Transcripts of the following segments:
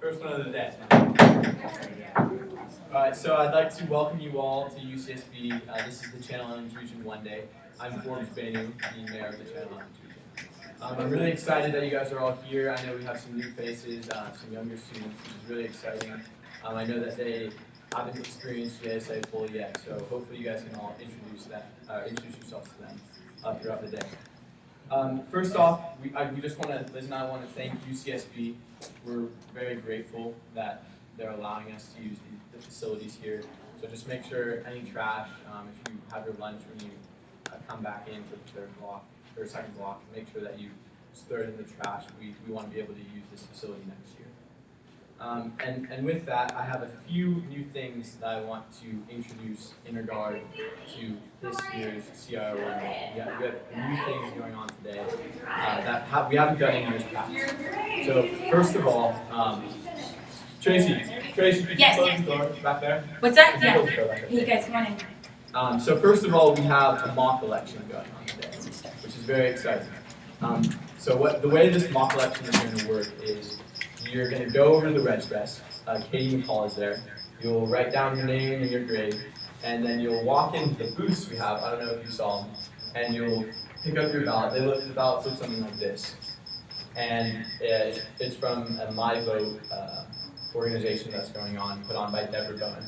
First one of the day. Alright, so I'd like to welcome you all to UCSB. This is the Channel Islands Region 1 Day. I'm Forbes Bainu, the mayor of the Channel Islands Region. I'm really excited that you guys are all here. I know we have some new faces, some younger students, which is really exciting. I know that they haven't experienced JSA fully yet, so hopefully you guys can all introduce yourselves to them throughout the day. First off, Liz and I want to thank UCSB. We're very grateful that they're allowing us to use the facilities here. So just make sure any trash, if you have your lunch when you come back in for the second block, make sure that you just throw it in the trash. We want to be able to use this facility next year. And with that, I have a few new things that I want to introduce in regard to this year's CIR 1. We have new things going on today that we haven't done in years past. So first of all, Tracy, could you close the door back there? What's that? Yeah. You guys come on in. So first of all, we have a mock election going on today, which is very exciting. So the way this mock election is going to work is you're going to go over to the Reg Desk. Katie and Paul is there. You'll write down your name and your grade, and then you'll walk into the booths we have. I don't know if you saw them, and you'll pick up your ballot. The ballots look something like this, and it's from a My Vote organization that's going on, put on by Deborah Bowen.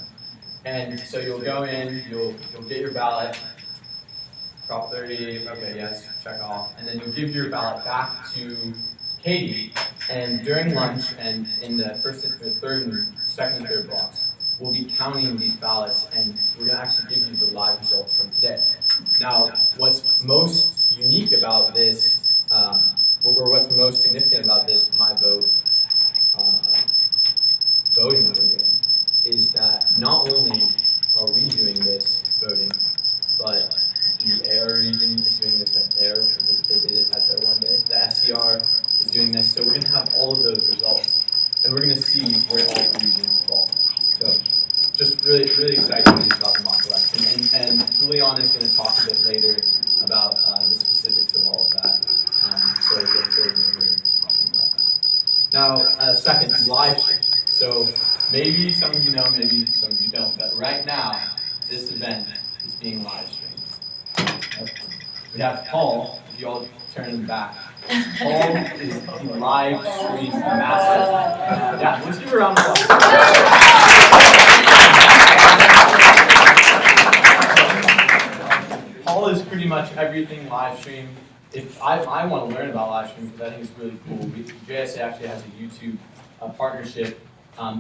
And so you'll go in, you'll get your ballot. Prop 30, okay, yes, check off, and then you'll give your ballot back to Katie, and during lunch and in the second and third blocks, we'll be counting these ballots, and we're going to actually give you the live results from today. Now, what's most unique about this, or what's most significant about this My Vote voting that we're doing, is that not only are we doing this voting, but the AR region is doing this at their, they did it at their 1 day. The SCR is doing this, so we're going to have all of those results, and we're going to see where all the regions fall. So, just really, really excited news about the mock election, and Julian is going to talk a bit later about the specifics of all of that. So look forward to talking about that. Now, second, live stream. So maybe some of you know, maybe some of you don't, but right now, this event is being live streamed. We have Paul, if you all turn him back. Paul is the live stream master. Yeah, let's give a round of applause. Paul is pretty much everything live stream. If I want to learn about live stream because I think it's really cool. JSA actually has a YouTube partnership,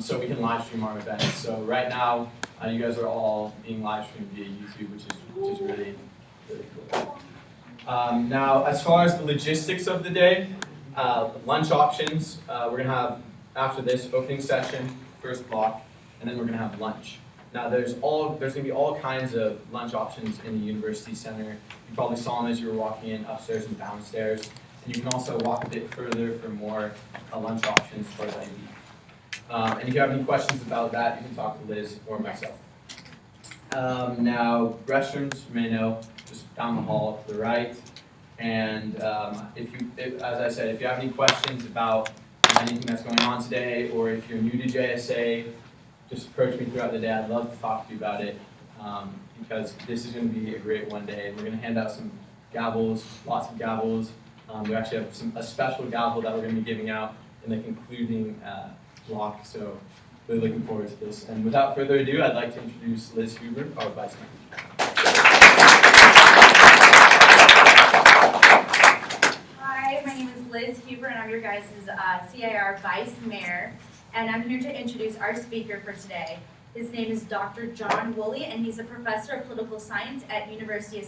so we can live stream our events. So right now, you guys are all being live streamed via YouTube, which is really, really cool. Now, as far as the logistics of the day, lunch options, we're going to have, after this, opening session, first block, and then we're going to have lunch. Now, there's going to be all kinds of lunch options in the University Center. You probably saw them as you were walking in upstairs and downstairs. And you can also walk a bit further for more lunch options for the IB. And if you have any questions about that, you can talk to Liz or myself. Now, restrooms, you may know, just down the hall to the right. And as I said, if you have any questions about anything that's going on today, or if you're new to JSA, just approach me throughout the day. I'd love to talk to you about it, because this is going to be a great 1 day. We're going to hand out some gavels, lots of gavels. We actually have a special gavel that we're going to be giving out in the concluding block, so really looking forward to this. And without further ado, I'd like to introduce Liz Huber, our Vice Mayor. Hi, my name is Liz Huber, and I'm your guys' CIR Vice Mayor. And I'm here to introduce our speaker for today. His name is Dr. John Woolley, and he's a professor of political science at University of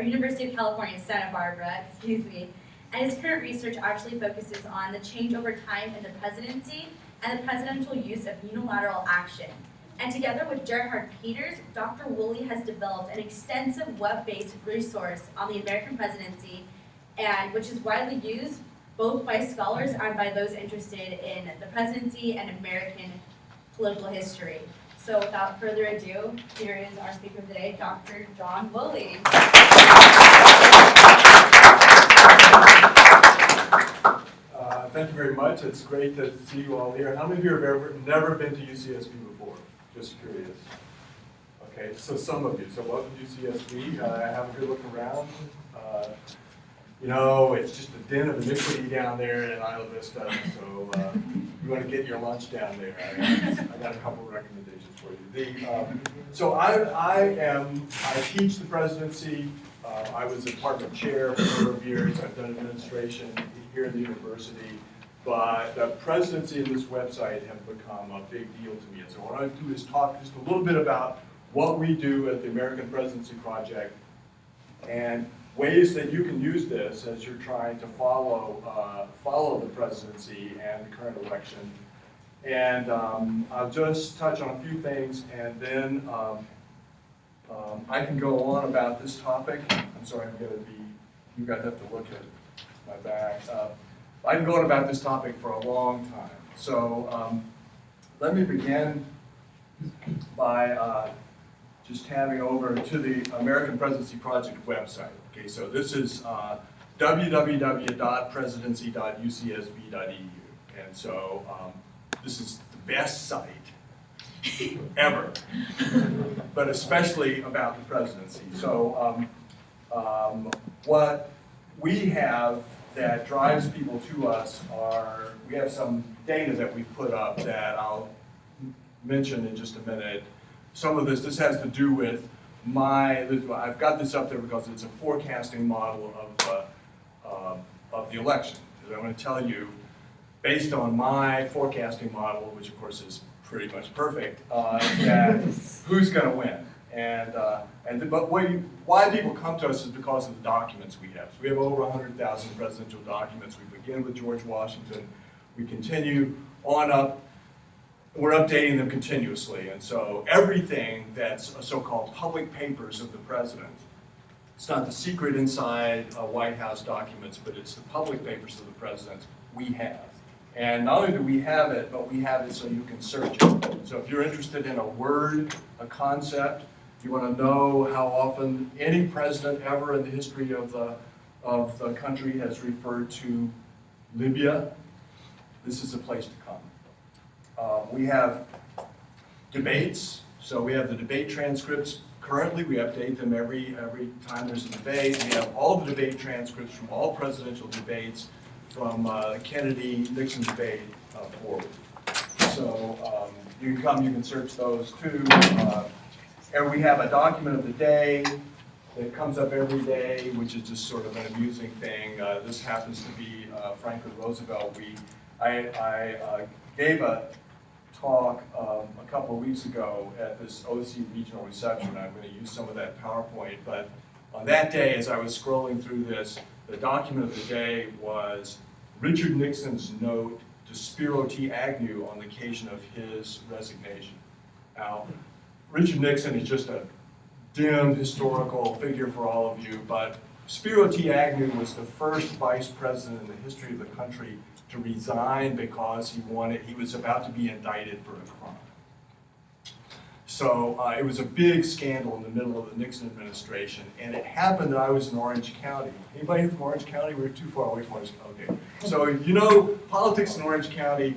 University of California, Santa Barbara, excuse me. And his current research actually focuses on the change over time in the presidency and the presidential use of unilateral action. And together with Gerhard Peters, Dr. Woolley has developed an extensive web-based resource on the American presidency, and which is widely used both by scholars and by those interested in the presidency and American political history. So without further ado, here is our speaker of the day, Dr. John Woolley. Thank you very much. It's great to see you all here. How many of you have never been to UCSB before? Just curious. Okay, so some of you. So welcome to UCSB. Have a good look around. You know, it's just a den of iniquity down there in Isla Vista, so you want to get your lunch down there. I got a couple of recommendations for you. So I teach the presidency. I was a department chair for a number of years. I've done administration here in the university. But the presidency and this website have become a big deal to me. And so what I do is talk just a little bit about what we do at the American Presidency Project and ways that you can use this as you're trying to follow the presidency and the current election. And I'll just touch on a few things, and then I can go on about this topic. I'm sorry, you guys have to look at my back. I can go on about this topic for a long time. So let me begin by just tabbing over to the American Presidency Project website. Okay, so this is www.presidency.ucsb.edu. And so this is the best site ever, but especially about the presidency. So what we have that drives people to us we have some data that we've put up that I'll mention in just a minute. Some of this has to do with I've got this up there because it's a forecasting model of the election. I'm going to tell you, based on my forecasting model, which of course is pretty much perfect, that who's going to win. But why people come to us is because of the documents we have. So we have over 100,000 presidential documents. We begin with George Washington. We continue on up. We're updating them continuously. And so everything that's so-called public papers of the president, it's not the secret inside White House documents, but it's the public papers of the president we have. And not only do we have it, but we have it so you can search it. So if you're interested in a word, a concept, you want to know how often any president ever in the history of the country has referred to Libya, this is a place to come. We have debates, so we have the debate transcripts. Currently, we update them every time there's a debate. We have all the debate transcripts from all presidential debates from the Kennedy-Nixon debate forward. So you can search those too. And we have a document of the day that comes up every day, which is just sort of an amusing thing. This happens to be Franklin Roosevelt. I gave a talk a couple of weeks ago at this OC regional reception. I'm going to use some of that PowerPoint, but on that day, as I was scrolling through this, the document of the day was Richard Nixon's note to Spiro T. Agnew on the occasion of his resignation. Now, Richard Nixon is just a dim historical figure for all of you, but Spiro T. Agnew was the first vice president in the history of the country to resign because he was about to be indicted for a crime. So it was a big scandal in the middle of the Nixon administration, and it happened that I was in Orange County. Anybody from Orange County? We're too far away from Orange County. Okay. So you know, politics in Orange County,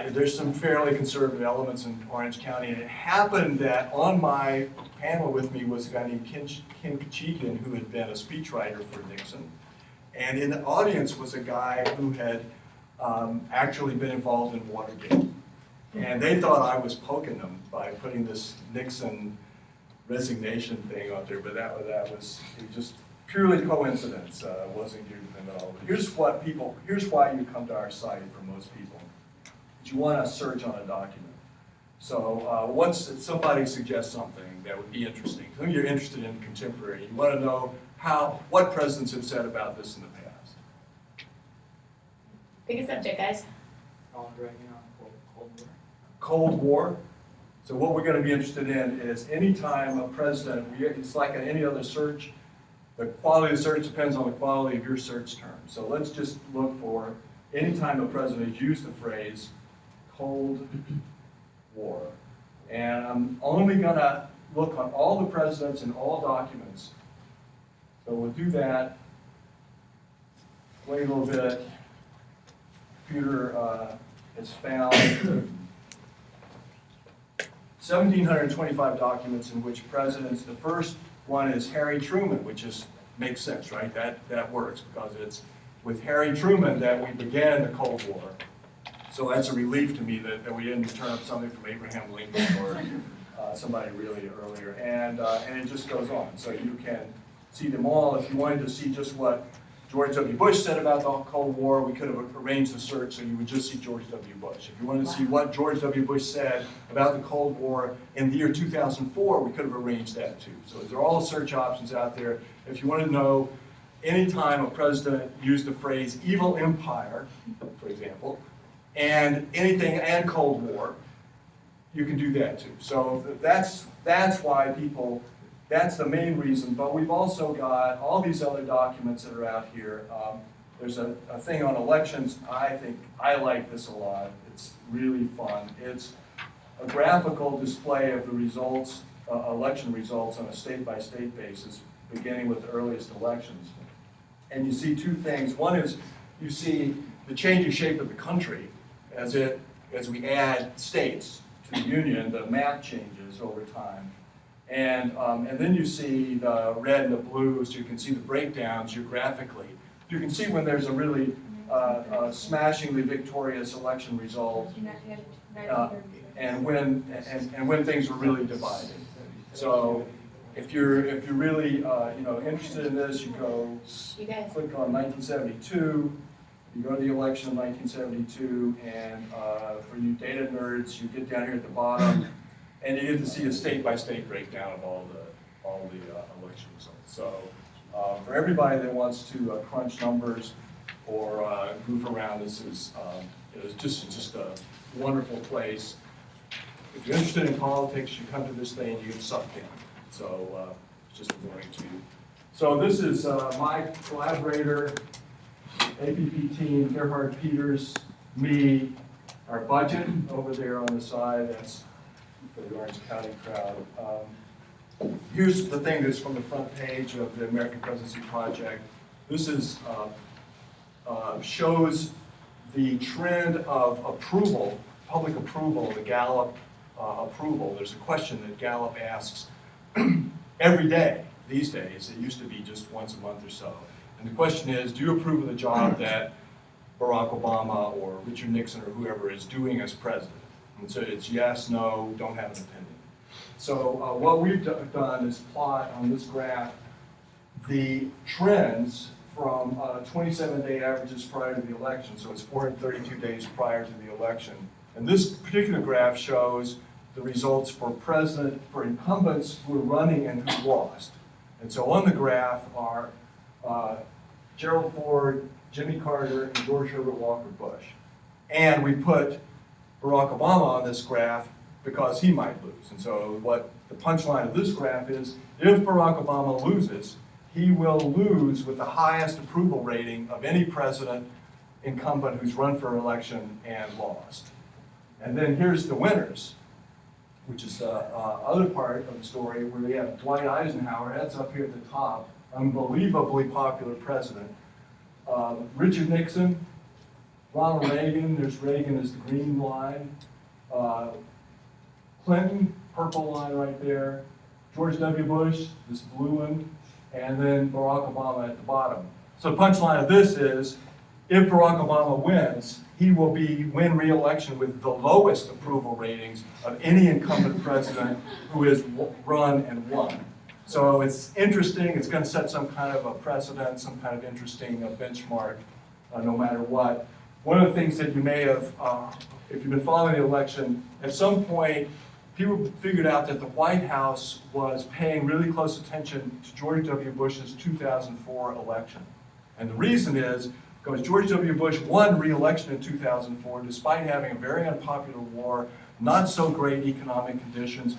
there's some fairly conservative elements in Orange County, and it happened that on my panel with me was a guy named Ken Kachigian, who had been a speechwriter for Nixon. And in the audience was a guy who had actually been involved in Watergate. And they thought I was poking them by putting this Nixon resignation thing out there, but that was just purely coincidence. It wasn't due to them at all. But here's why you come to our site for most people. You want to search on a document. So once somebody suggests something that would be interesting, who you're interested in contemporary, you want to know what presidents have said about this in the past. Pick a subject, guys. Cold War. So what we're going to be interested in is any time a president, it's like in any other search, the quality of the search depends on the quality of your search term. So let's just look for any time a president has used the phrase Cold War. And I'm only going to look on all the presidents and all documents. So we'll do that. Wait a little bit. computer has found 1,725 documents in which presidents, the first one is Harry Truman, which makes sense, right? That works because it's with Harry Truman that we began the Cold War. So that's a relief to me that we didn't turn up something from Abraham Lincoln or somebody really earlier. And it just goes on. So you can see them all. If you wanted to see just what George W. Bush said about the Cold War, we could have arranged the search so you would just see George W. Bush. If you wanted to see what George W. Bush said about the Cold War in the year 2004, we could have arranged that too. So there are all search options out there. If you want to know any time a president used the phrase evil empire, for example, and anything and Cold War, you can do that too. So that's why people, that's the main reason, but we've also got all these other documents that are out here. There's a thing on elections. I think I like this a lot. It's really fun. It's a graphical display of the results, election results on a state-by-state basis, beginning with the earliest elections. And you see two things. One is you see the changing shape of the country as we add states to the Union. The map changes over time. And then you see the red and the blue, so you can see the breakdown geographically. You can see when there's a really smashingly victorious election result, and when things are really divided. So if you're really interested in this, you go click on 1972. You go to the election of 1972, and for you data nerds, you get down here at the bottom. And you get to see a state-by-state breakdown of all the election results. So for everybody that wants to crunch numbers or goof around, this is just a wonderful place. If you're interested in politics, you come to this thing and you get sucked in. So it's just a warning to you. So this is my collaborator, APP team, Gerhard Peters, me, our budget over there on the side. That's for the Orange County crowd. Here's the thing that's from the front page of the American Presidency Project. This is shows the trend of approval, public approval, the Gallup approval. There's a question that Gallup asks every day these days. It used to be just once a month or so. And the question is, do you approve of the job that Barack Obama or Richard Nixon or whoever is doing as president? And so it's yes, no, don't have an opinion. So what we've done is plot on this graph the trends from 27-day averages prior to the election. So it's 432 days prior to the election. And this particular graph shows the results for incumbents who are running and who lost. And so on the graph are Gerald Ford, Jimmy Carter, and George Herbert Walker Bush. And we put Barack Obama on this graph because he might lose. And so what the punchline of this graph is, if Barack Obama loses, he will lose with the highest approval rating of any president incumbent who's run for election and lost. And then here's the winners, which is the other part of the story where we have Dwight Eisenhower, that's up here at the top, unbelievably popular president. Richard Nixon, Ronald Reagan, there's Reagan as the green line. Clinton, purple line right there. George W. Bush, this blue one. And then Barack Obama at the bottom. So the punchline of this is, if Barack Obama wins, he will win re-election with the lowest approval ratings of any incumbent president who has run and won. So it's interesting. It's going to set some kind of a precedent, some kind of interesting benchmark, no matter what. One of the things that you may have, if you've been following the election, at some point, people figured out that the White House was paying really close attention to George W. Bush's 2004 election. And the reason is because George W. Bush won re-election in 2004 despite having a very unpopular war, not so great economic conditions,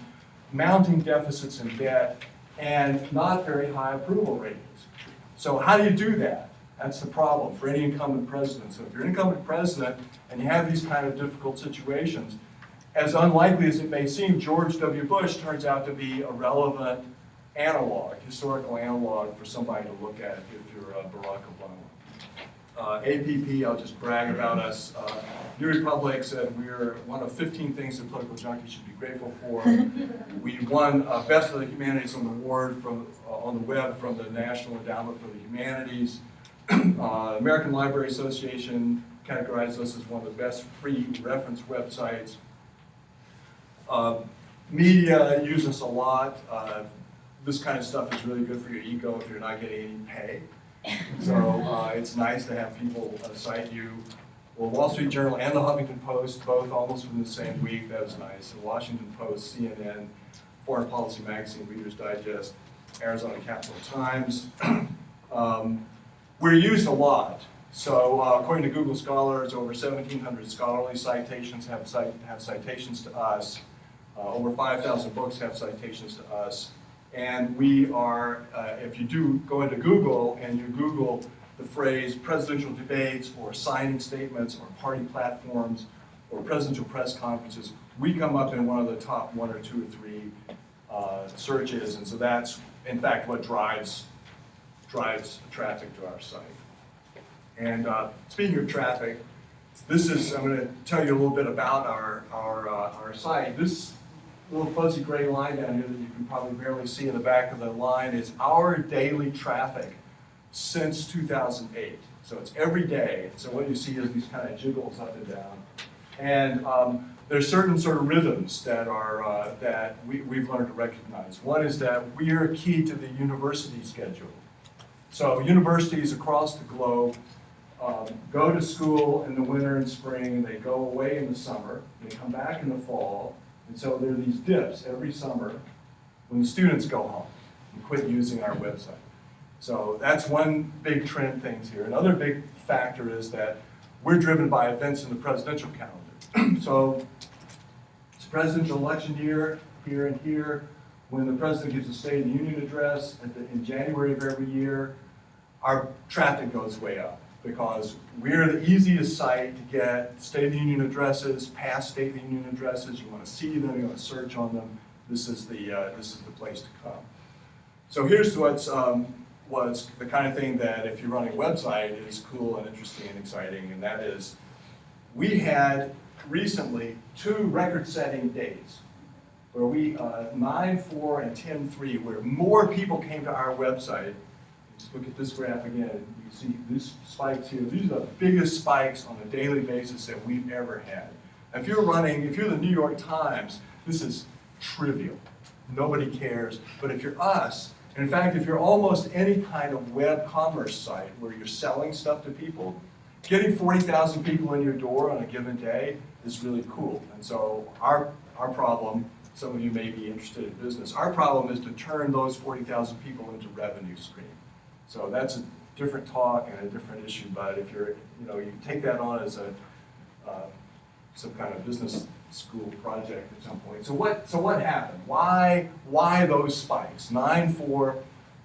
mounting deficits and debt, and not very high approval ratings. So how do you do that? That's the problem for any incumbent president. So if you're an incumbent president and you have these kind of difficult situations, as unlikely as it may seem, George W. Bush turns out to be a relevant analog, historical analog for somebody to look at if you're Barack APP, I'll just brag about us. New Republic said we're one of 15 things that political junkies should be grateful for. We won Best of the Humanities on the Award on the web from the National Endowment for the Humanities. American Library Association categorized us as one of the best free reference websites. Media use us a lot. This kind of stuff is really good for your ego if you're not getting any pay. So it's nice to have people cite you. Well, Wall Street Journal and the Huffington Post, both almost within the same week. That was nice. The Washington Post, CNN, Foreign Policy Magazine, Reader's Digest, Arizona Capital Times. We're used a lot. So according to Google Scholars, over 1,700 scholarly citations have citations to us. Over 5,000 books have citations to us. And we are, if you do go into Google and you Google the phrase presidential debates or signing statements or party platforms or presidential press conferences, we come up in one of the top 1 or 2 or 3 searches. And so that's, in fact, what drives traffic to our site. And speaking of traffic, this is, I'm going to tell you a little bit about our site. This little fuzzy gray line down here that you can probably barely see in the back of the line is our daily traffic since 2008. So it's every day. So what you see is these kind of jiggles up and down. And there's certain sort of rhythms that are that we've learned to recognize. One is that we are key to the university schedule. So universities across the globe go to school in the winter and spring, they go away in the summer, they come back in the fall, and so there are these dips every summer when the students go home and quit using our website. So that's one big trend things here. Another big factor is that we're driven by events in the presidential calendar. So it's presidential election year, here and here. When the president gives a State of the Union address in January of every year, our traffic goes way up because we're the easiest site to get State of the Union addresses, past State of the Union addresses. You want to see them, you want to search on them. This is the place to come. So here's what's the kind of thing that if you're running a website is cool and interesting and exciting, and that is we had recently 2 record-setting days where we 9/4 and 10/3, where more people came to our website. Just look at this graph again. You see these spikes here. These are the biggest spikes on a daily basis that we've ever had. If you're the New York Times, this is trivial. Nobody cares. But if you're us, and in fact, if you're almost any kind of web commerce site where you're selling stuff to people, getting 40,000 people in your door on a given day is really cool. And so our problem, some of you may be interested in business, our problem is to turn those 40,000 people into revenue stream. So that's a different talk and a different issue, but if you're, you take that on as some kind of business school project at some point. So what happened? Why those spikes, 9/4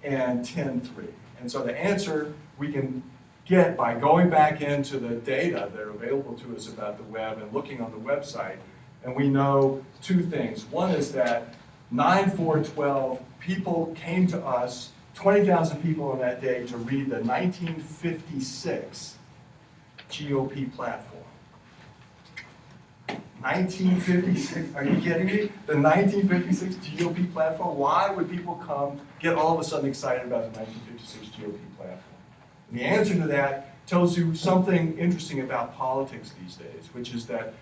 and 10/3? And so the answer we can get by going back into the data that are available to us about the web and looking on the website, and we know 2 things. One is that 9/4/12 people came to us, 20,000 people on that day, to read the 1956 GOP platform. 1956, are you kidding me? The 1956 GOP platform? Why would people get all of a sudden excited about the 1956 GOP platform? And the answer to that tells you something interesting about politics these days, which is that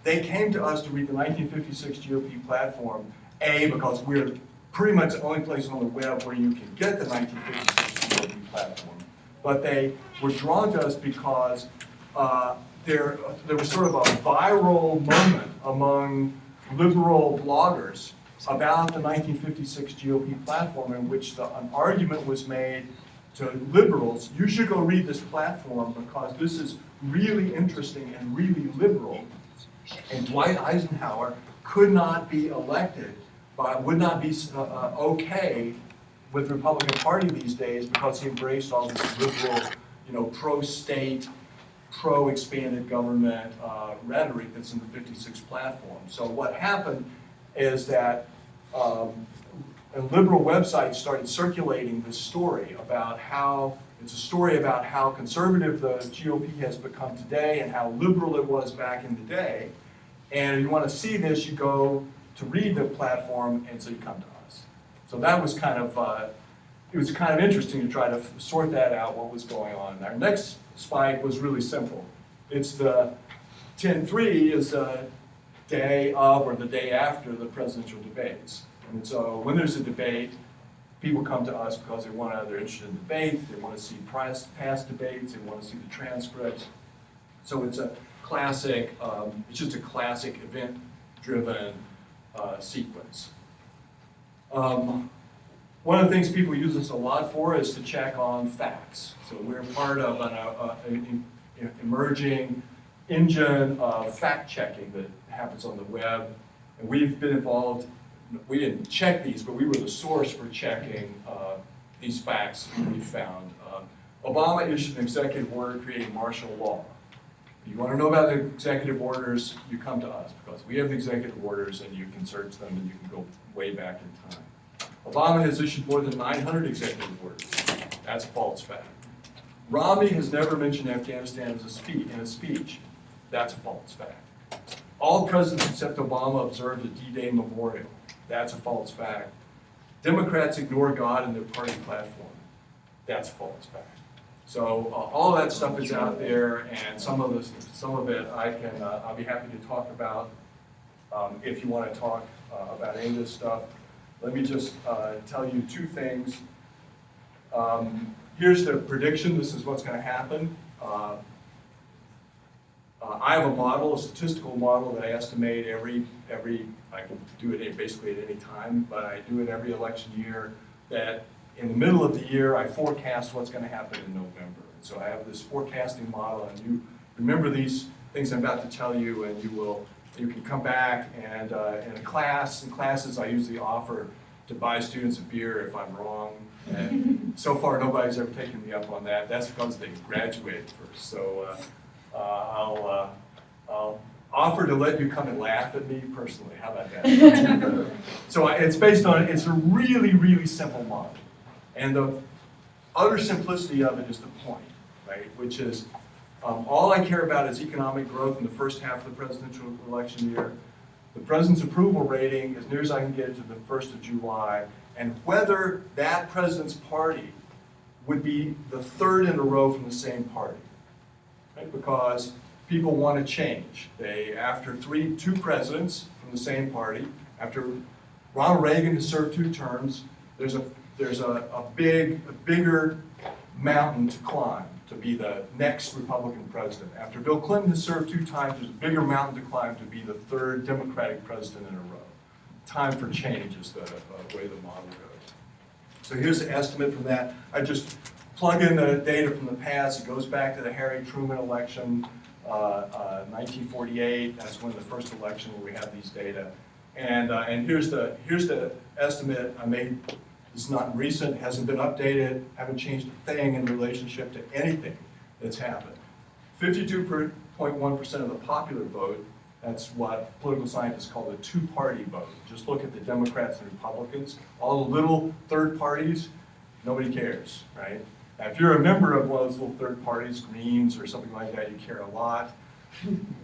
they came to us to read the 1956 GOP platform, A, because we're pretty much the only place on the web where you can get the 1956 GOP platform, but they were drawn to us because there was sort of a viral moment among liberal bloggers about the 1956 GOP platform in which an argument was made to liberals, you should go read this platform because this is really interesting and really liberal. And Dwight Eisenhower could not be elected, would not be okay with the Republican Party these days because he embraced all this liberal, pro-state, pro-expanded government rhetoric that's in the 56 platform. So what happened is that liberal websites started circulating this story about how It's a story about how conservative the GOP has become today and how liberal it was back in the day. And if you want to see this, you go to read the platform, and so you come to us. So that was kind of, it was kind of interesting to try to sort that out, what was going on. Our next spike was really simple. It's the 10-3 is the day of or the day after the presidential debates. And so when there's a debate, people come to us because they're interested in debate, they want to see past debates, they want to see the transcripts. So it's a classic, it's just a classic event-driven sequence. One of the things people use this a lot for is to check on facts. So we're part of an emerging engine of fact-checking that happens on the web. And we've been involved, we didn't check these, but we were the source for checking these facts we found. Obama issued an executive order creating martial law. If you want to know about the executive orders, you come to us because we have the executive orders and you can search them and you can go way back in time. Obama has issued more than 900 executive orders. That's a false fact. Romney has never mentioned Afghanistan in a speech. That's a false fact. All presidents except Obama observed a D-Day memorial. That's a false fact. Democrats ignore God in their party platform. That's a false fact. So all that stuff is out there, and some of it I'll be happy to talk about if you want to talk about any of this stuff. Let me just tell you two things. Here's the prediction. This is what's going to happen. I have a model, a statistical model that I estimate I can do it basically at any time, but I do it every election year, that in the middle of the year, I forecast what's going to happen in November. So I have this forecasting model, and you remember these things I'm about to tell you, and you can come back and in classes I usually offer to buy students a beer if I'm wrong. And so far nobody's ever taken me up on that. That's because they graduated first. So I'll offer to let you come and laugh at me personally. How about that? So it's a really, really simple model. And the utter simplicity of it is the point, right? Which is all I care about is economic growth in the first half of the presidential election year, the president's approval rating as near as I can get it to the 1st of July, and whether that president's party would be the third in a row from the same party, right? Because people want to change. After two presidents from the same party, after Ronald Reagan has served 2 terms, there's a bigger mountain to climb to be the next Republican president. After Bill Clinton has served 2 times, there's a bigger mountain to climb to be the 3rd Democratic president in a row. Time for change is the way the model goes. So here's the estimate from that. I just plug in the data from the past. It goes back to the Harry Truman election, 1948. That's when the first election where we have these data. And here's the estimate I made. It's not recent, hasn't been updated, haven't changed a thing in relationship to anything that's happened. 52.1% of the popular vote, that's what political scientists call the 2-party vote. Just look at the Democrats and Republicans. All the little third parties, nobody cares, right? Now, if you're a member of one of those little third parties, Greens or something like that, you care a lot.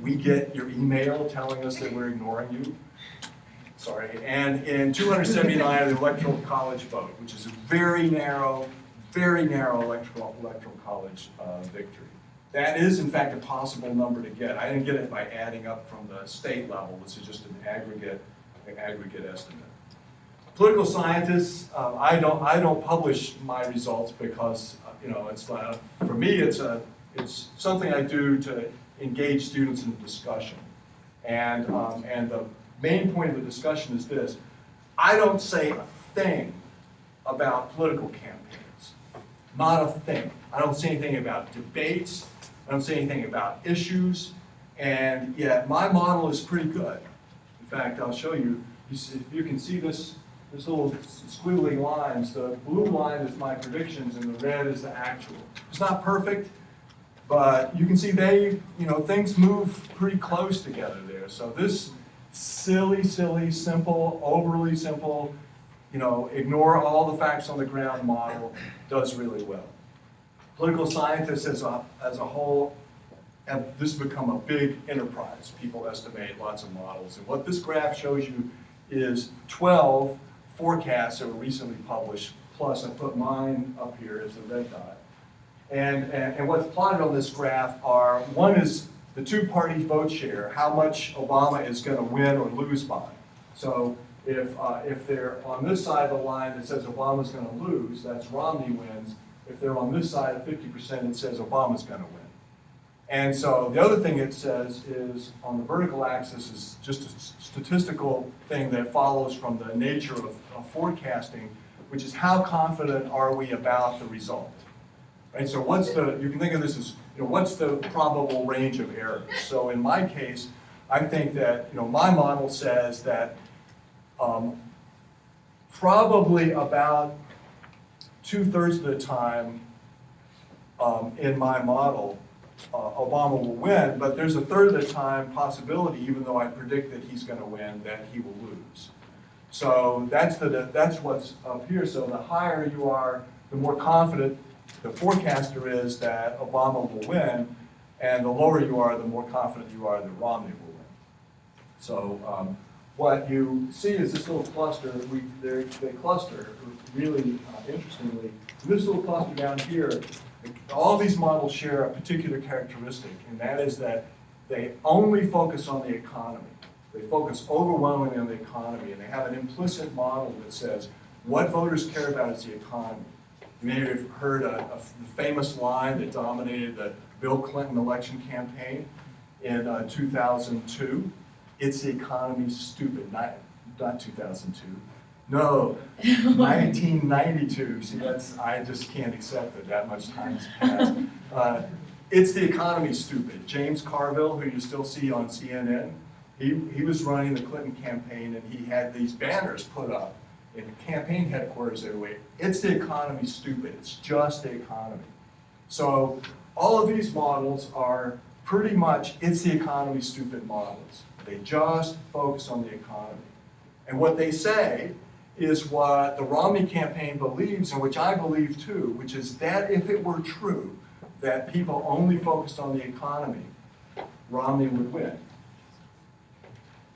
We get your email telling us that we're ignoring you. Sorry, and in 279, the electoral college vote, which is a very narrow electoral college victory. That is, in fact, a possible number to get. I didn't get it by adding up from the state level. This is just an aggregate estimate. Political scientists, I don't publish my results because it's for me it's something I do to engage students in discussion, and the main point of the discussion is this: I don't say a thing about political campaigns, not a thing. I don't say anything about debates. I don't say anything about issues, and yet my model is pretty good. In fact, I'll show you. You can see this little squiggly lines. The blue line is my predictions, and the red is the actual. It's not perfect, but you can see things move pretty close together there. So this silly, simple, overly simple, ignore all the facts on the ground model does really well. Political scientists as a whole have this become a big enterprise. People estimate lots of models. And what this graph shows you is 12 forecasts that were recently published, plus I put mine up here as a red dot. And what's plotted on this graph are, one is the two parties vote share, how much Obama is going to win or lose by. So if they're on this side of the line that says Obama's going to lose, that's Romney wins. If they're on this side of 50%, it says Obama's going to win. And so the other thing it says is on the vertical axis is just a statistical thing that follows from the nature of forecasting, which is how confident are we about the result. Right? So you can think of this as, what's the probable range of errors? So in my case, I think that, my model says that probably about 2/3 of the time in my model, Obama will win, but there's a third of the time possibility, even though I predict that he's going to win, that he will lose. So that's what's up here. So the higher you are, the more confident the forecaster is that Obama will win, and the lower you are, the more confident you are that Romney will win. So what you see is this little cluster. They cluster really interestingly. This little cluster down here, all these models share a particular characteristic, and that is that they only focus on the economy. They focus overwhelmingly on the economy, and they have an implicit model that says what voters care about is the economy. You may have heard the famous line that dominated the Bill Clinton election campaign in 2002. It's the economy, stupid. Not 2002. No, 1992. See, I just can't accept that much time has passed. It's the economy, stupid. James Carville, who you still see on CNN, he was running the Clinton campaign, and he had these banners put up in campaign headquarters everywhere. It's the economy, stupid. It's just the economy. So all of these models are pretty much it's the economy, stupid models. They just focus on the economy. And what they say is what the Romney campaign believes, and which I believe too, which is that if it were true that people only focused on the economy, Romney would win.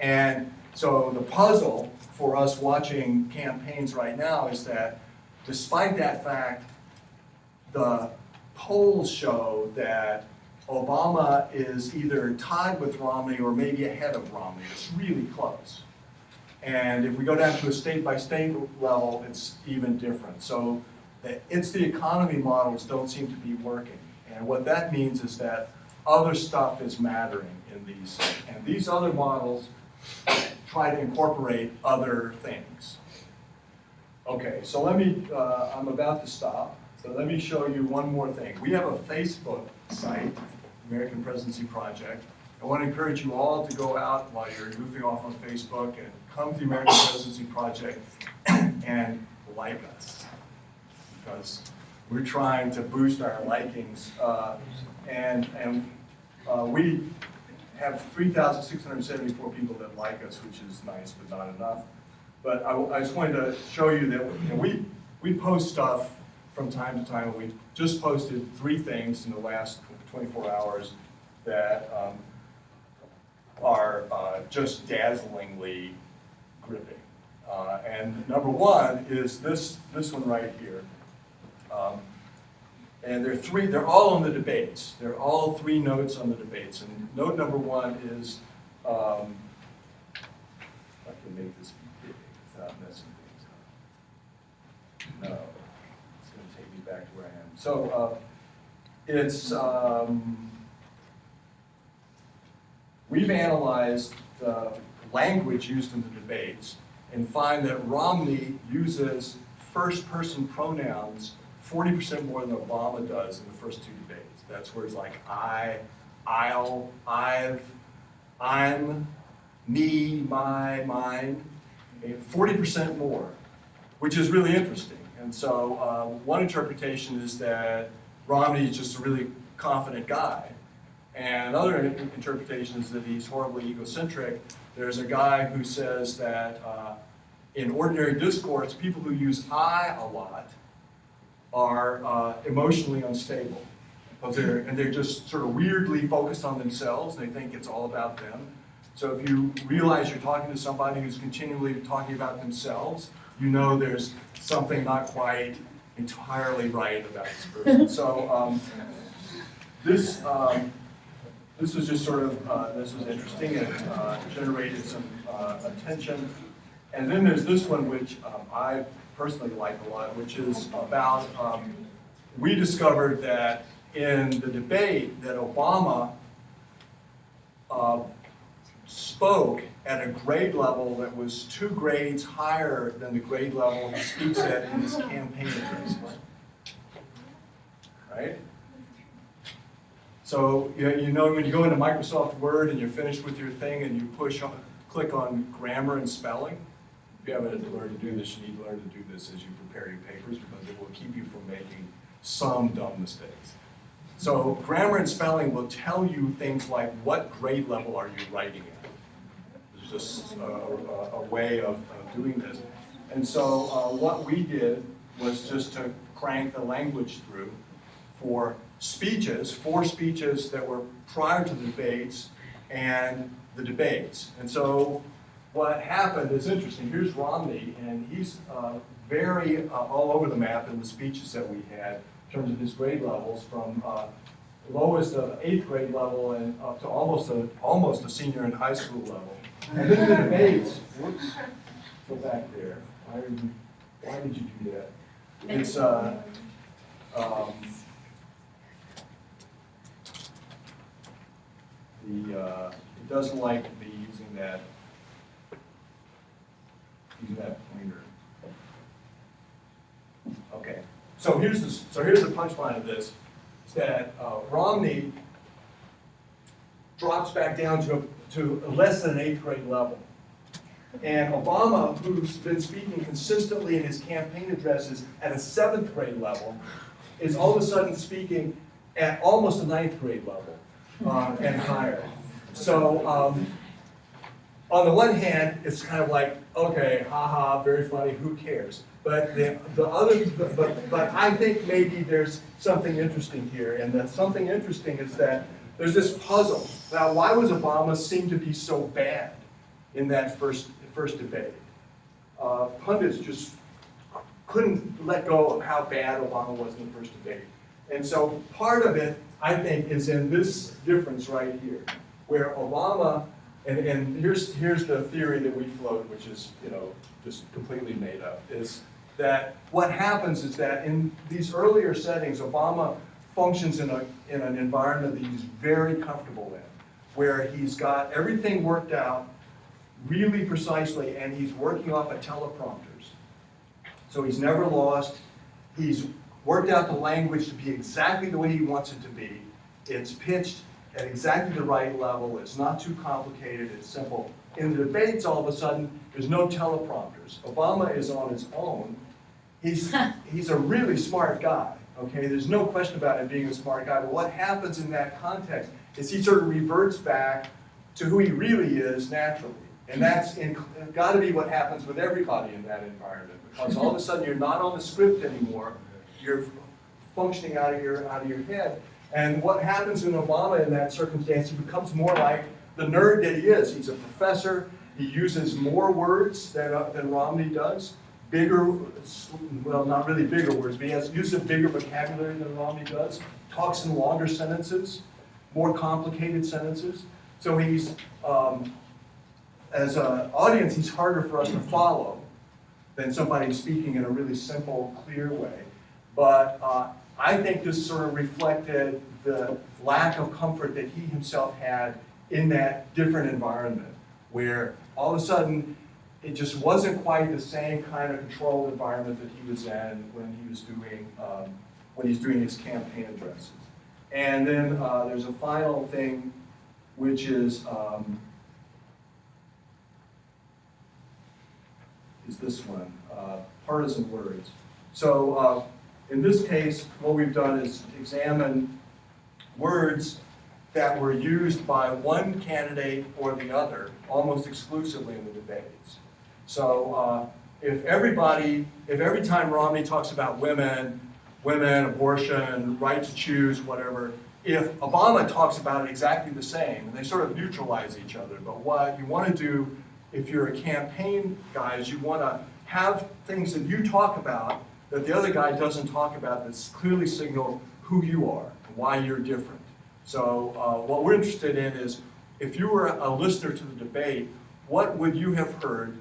And so the puzzle for us watching campaigns right now is that despite that fact, the polls show that Obama is either tied with Romney or maybe ahead of Romney. It's really close. And if we go down to a state-by-state level, it's even different. So it's the economy models don't seem to be working. And what that means is that other stuff is mattering in these. And these other models try to incorporate other things. Okay, so I'm about to stop. So let me show you one more thing. We have a Facebook site, American Presidency Project. I want to encourage you all to go out while you're goofing off on Facebook and come to the American Presidency Project and like us, because we're trying to boost our likings. We have 3,674 people that like us, which is nice, but not enough. But I just wanted to show you that we post stuff from time to time. We just posted 3 things in the last 24 hours that are just dazzlingly gripping. And number one is this one right here. And they're all on the debates. They're all 3 notes on the debates. And note number 1 is, I can make this big without messing things up. No, it's going to take me back to where I am. So it's, we've analyzed the language used in the debates and find that Romney uses first-person pronouns 40% more than Obama does in the first 2 debates. That's where it's like I, I'll, I've, I'm, me, my, mine, 40% more, which is really interesting. And so one interpretation is that Romney is just a really confident guy. And another interpretation is that he's horribly egocentric. There's a guy who says that in ordinary discourse, people who use I a lot are emotionally unstable. They're just sort of weirdly focused on themselves. They think it's all about them. So if you realize you're talking to somebody who's continually talking about themselves, you know there's something not quite entirely right about this person. So this was just sort of, this was interesting and generated some attention. And then there's this one, which I personally like a lot, which is about, we discovered that in the debate that Obama spoke at a grade level that was 2 grades higher than the grade level he speaks at in his campaign addresses. Right? So you know when you go into Microsoft Word and you're finished with your thing and you click on grammar and spelling, if you haven't learned to do this, you need to learn to do this as you prepare your papers because it will keep you from making some dumb mistakes. So grammar and spelling will tell you things like what grade level are you writing at. There's just a way of doing this. And so what we did was just to crank the language through for speeches, 4 speeches that were prior to the debates and the debates. And so what happened is interesting. Here's Romney, and he's very all over the map in the speeches that we had in terms of his grade levels, from lowest of 8th grade level and up to almost a senior in high school level. And then the debates, whoops, go back there. Why did you do that? It's it doesn't like me using that pointer. Okay, so here's the punchline of this: is that Romney drops back down to less than an 8th grade level, and Obama, who's been speaking consistently in his campaign addresses at a 7th grade level, is all of a sudden speaking at almost a 9th grade level and higher. So on the one hand, it's kind of like, okay, haha, very funny, who cares? But but I think maybe there's something interesting here, and that something interesting is that there's this puzzle. Now, why was Obama seem to be so bad in that first debate? Pundits just couldn't let go of how bad Obama was in the first debate. And so part of it, I think, is in this difference right here, where Obama, and here's the theory that we float, which is, just completely made up, is that what happens is that in these earlier settings, Obama functions in an environment that he's very comfortable in, where he's got everything worked out really precisely, and he's working off of teleprompters. So he's never lost. He's worked out the language to be exactly the way he wants it to be. It's pitched at exactly the right level. It's not too complicated. It's simple. In the debates, all of a sudden, there's no teleprompters. Obama is on his own. He's a really smart guy. Okay, there's no question about him being a smart guy. But what happens in that context is he sort of reverts back to who he really is naturally. And that's got to be what happens with everybody in that environment, because all of a sudden you're not on the script anymore. You're functioning out of your head. And what happens in Obama in that circumstance, he becomes more like the nerd that he is. He's a professor. He uses more words than Romney does. Bigger, well, not really bigger words, but he uses a bigger vocabulary than Romney does. Talks in longer sentences, more complicated sentences. So he's, as an audience, he's harder for us to follow than somebody speaking in a really simple, clear way. But I think this sort of reflected the lack of comfort that he himself had in that different environment, where all of a sudden it just wasn't quite the same kind of controlled environment that he was in when he's doing his campaign addresses. And then there's a final thing, which is this one, partisan words. So in this case, what we've done is examine words that were used by one candidate or the other almost exclusively in the debates. So if every time Romney talks about women, women, abortion, right to choose, whatever. If Obama talks about it exactly the same, and they sort of neutralize each other, but what you want to do if you're a campaign guy is you want to have things that you talk about that the other guy doesn't talk about that's clearly signal who you are and why you're different. So what we're interested in is if you were a listener to the debate, what would you have heard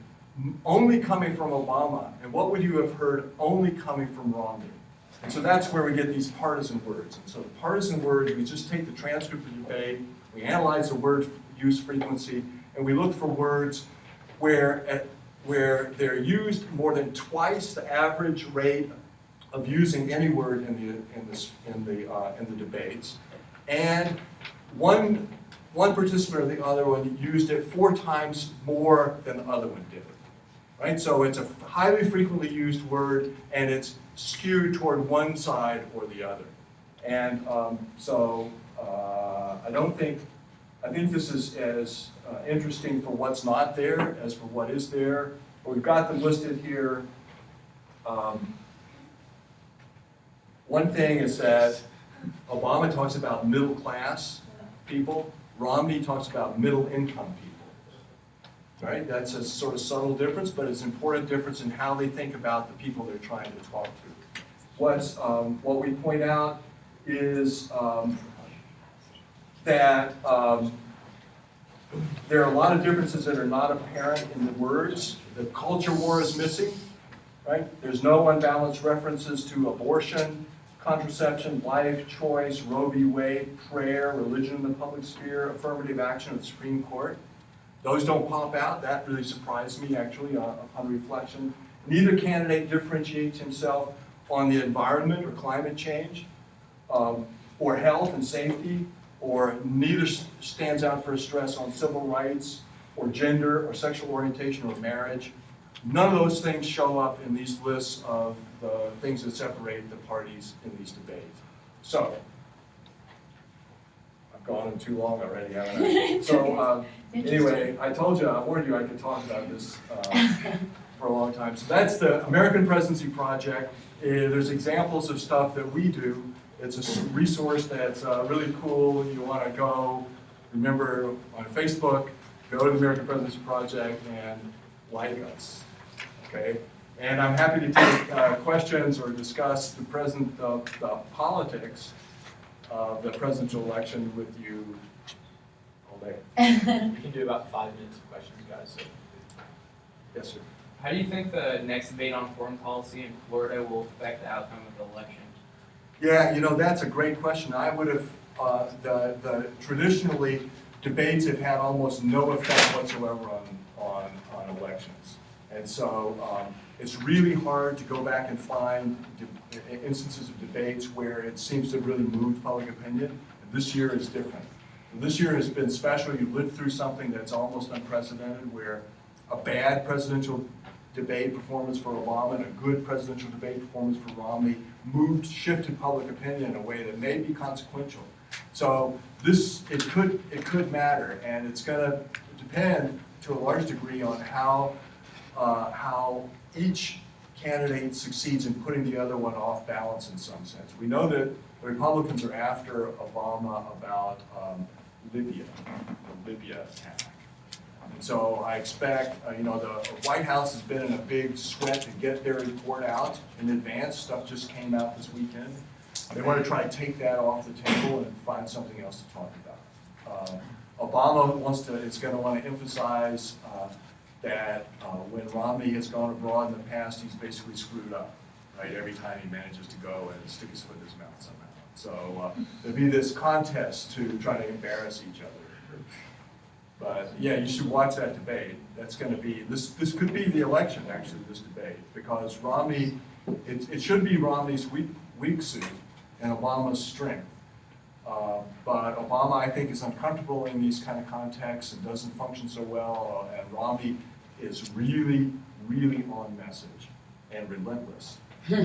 only coming from Obama, and what would you have heard only coming from Romney? And so that's where we get these partisan words. And so the partisan words, we just take the transcript of the debate, we analyze the word use frequency, and we look for words where they're used more than twice the average rate of using any word in the debates, and one participant or the other one used it 4 times more than the other one did. Right? So it's a highly frequently used word, and it's skewed toward one side or the other. And I think this is as interesting for what's not there as for what is there. But we've got them listed here. One thing is that Obama talks about middle class people. Romney talks about middle income people. Right? That's a sort of subtle difference, but it's an important difference in how they think about the people they're trying to talk to. What we point out is that there are a lot of differences that are not apparent in the words. The culture war is missing, right? There's no unbalanced references to abortion, contraception, life, choice, Roe v. Wade, prayer, religion in the public sphere, affirmative action of the Supreme Court. Those don't pop out. That really surprised me, actually, upon reflection. Neither candidate differentiates himself on the environment or climate change, or health and safety, or neither stands out for a stress on civil rights, or gender, or sexual orientation, or marriage. None of those things show up in these lists of the things that separate the parties in these debates. So, I've gone on too long already, haven't I? So, anyway, I told you, I warned you I could talk about this for a long time. So that's the American Presidency Project. There's examples of stuff that we do. It's a resource that's really cool. You want to go, remember, on Facebook, go to the American Presidency Project and like us, okay? And I'm happy to take questions or discuss the politics of the presidential election with you all day. We can do about 5 minutes of questions, guys. So. Yes, sir. How do you think the next debate on foreign policy in Florida will affect the outcome of the election? Yeah, that's a great question. I would have, traditionally, debates have had almost no effect whatsoever on elections. And so it's really hard to go back and find instances of debates where it seems to have really moved public opinion. And this year is different. This year has been special. You've lived through something that's almost unprecedented, where a bad presidential debate performance for Obama and a good presidential debate performance for Romney shifted public opinion in a way that may be consequential. So it could matter, and it's going to depend to a large degree on how each candidate succeeds in putting the other one off balance in some sense. We know that the Republicans are after Obama about Libya, the Libya attack. And so I expect, the White House has been in a big sweat to get their report out in advance. Stuff just came out this weekend. They want to try to take that off the table and find something else to talk about. Obama is going to want to emphasize that when Romney has gone abroad in the past, he's basically screwed up, right? Every time he manages to go and stick his foot in his mouth somehow. So there'll be this contest to try to embarrass each other. But yeah, you should watch that debate. That's going to be, this could be the election, actually, this debate, because Romney, it should be Romney's weak suit and Obama's strength. But Obama, I think, is uncomfortable in these kind of contexts and doesn't function so well, and Romney is really, really on message and relentless. So,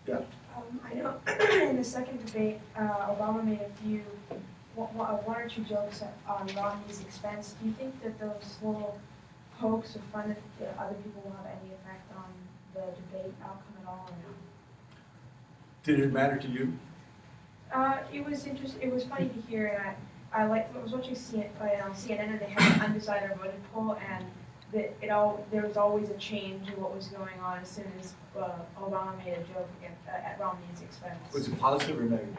yeah. I know in the second debate, Obama made one or two jokes on Romney's expense. Do you think that those little hoax or fun that other people will have any effect on the debate outcome at all or not? Did it matter to you? It was interesting. It was funny to hear, and I was watching CNN, and they had an undecided voting poll, and there was always a change in what was going on as soon as Obama made a joke at Romney's expense. Was it positive or negative?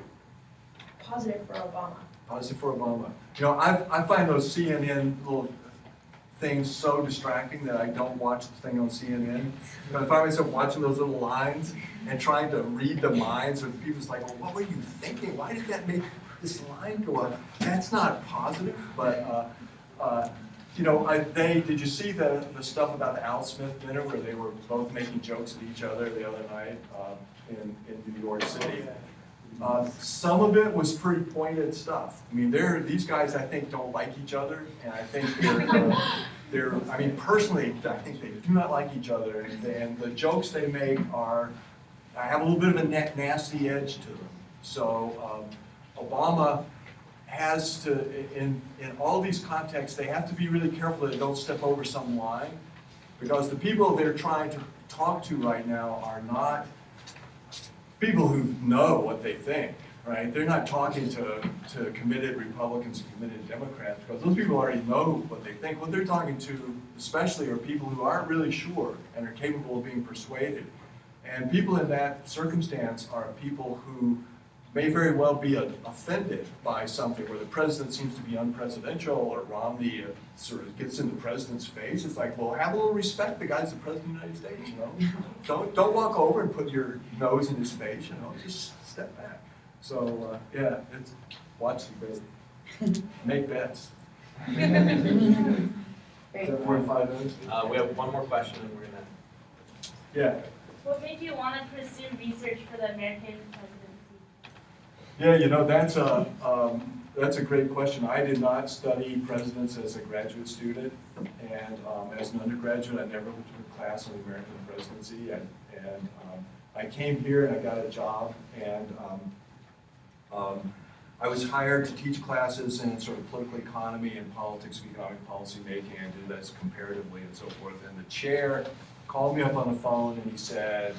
Positive for Obama. Positive for Obama. You know, I find those CNN little things so distracting that I don't watch the thing on CNN. But I find myself watching those little lines and trying to read the minds of people. It's like, well, what were you thinking? Why did that make this line go up? That's not positive, but you know, did you see the stuff about the Al Smith dinner where they were both making jokes at each other the other night in New York City? Some of it was pretty pointed stuff. I mean, these guys, I think, don't like each other, and I think I mean, personally, I think they do not like each other, and the jokes they make have a little bit of a nasty edge to them. So Obama has to, in all these contexts, they have to be really careful that they don't step over some line, because the people they're trying to talk to right now are not people who know what they think, right? They're not talking to committed Republicans and committed Democrats, because those people already know what they think. What they're talking to especially are people who aren't really sure and are capable of being persuaded. And people in that circumstance are people who may very well be offended by something where the president seems to be unpresidential, or Romney sort of gets in the president's face. It's like, well, have a little respect. The guy's the president of the United States, you know. Don't walk over and put your nose in his face, you know. Just step back. So yeah, watch the debate. Make bets. Is that 45 minutes? We have one more question and we're gonna. Yeah. What made you want to pursue research for the American presidency? Yeah, you know, that's a great question. I did not study presidents as a graduate student, and as an undergraduate, I never took a class on the American presidency. And I came here and I got a job, and I was hired to teach classes in sort of political economy and politics, economic policy making, and do this comparatively and so forth. And the chair called me up on the phone and he said,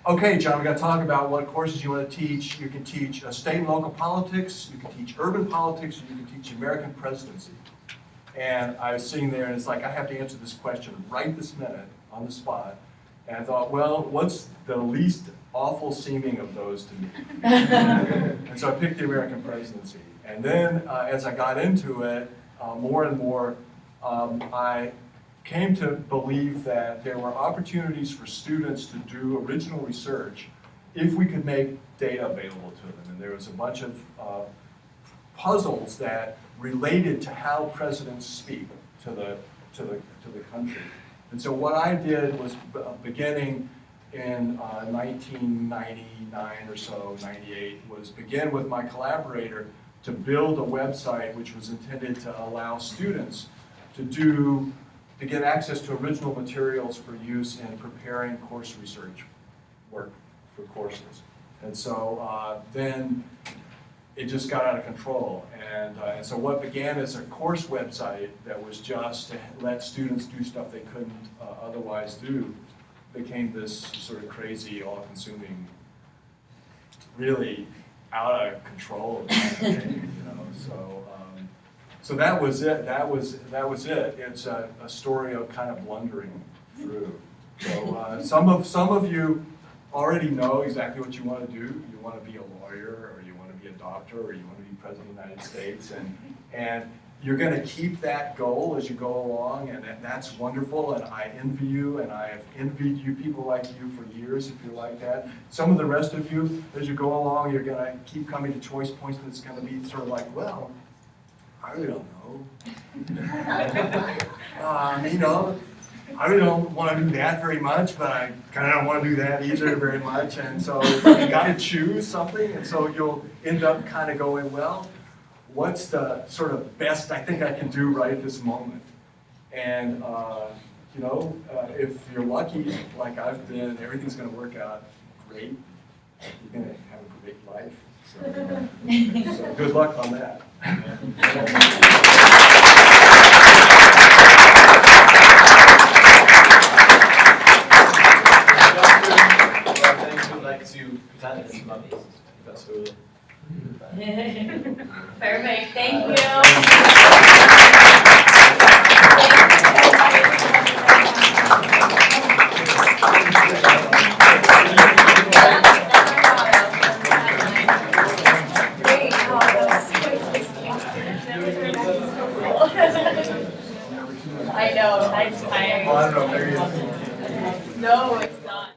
okay, John, we got to talk about what courses you want to teach. You can teach state and local politics, you can teach urban politics, and you can teach American presidency. And I was sitting there and it's like, I have to answer this question right this minute on the spot. And I thought, well, what's the least awful seeming of those to me? And so I picked the American presidency. And then as I got into it, more and more, I came to believe that there were opportunities for students to do original research if we could make data available to them. And there was a bunch of puzzles that related to how presidents speak to the country. And so what I did was, beginning in 1999 or so, 98, was begin with my collaborator to build a website which was intended to allow students to get access to original materials for use in preparing course research work for courses. And so then it just got out of control. And so what began as a course website that was just to let students do stuff they couldn't otherwise do became this sort of crazy, all-consuming, really out of control thing, you know. So that was it. That was it. It's a story of kind of blundering through. So some of you already know exactly what you want to do. You want to be a lawyer, or you want to be a doctor, or you want to be president of the United States, and you're going to keep that goal as you go along, and that's wonderful. And I envy you, and I have envied you, people like you, for years. If you're like that, some of the rest of you, as you go along, you're going to keep coming to choice points, and it's going to be sort of like, well, I really don't know. You know, I really don't want to do that very much, but I kind of don't want to do that either very much. And so you got to choose something, and so you'll end up kind of going, well, what's the sort of best I think I can do right at this moment? And you know, if you're lucky, like I've been, everything's going to work out great. You're going to have a great life. So good luck on that. Perfect, thank you. I know, I'm tired. I don't know, maybe it's. No, it's not.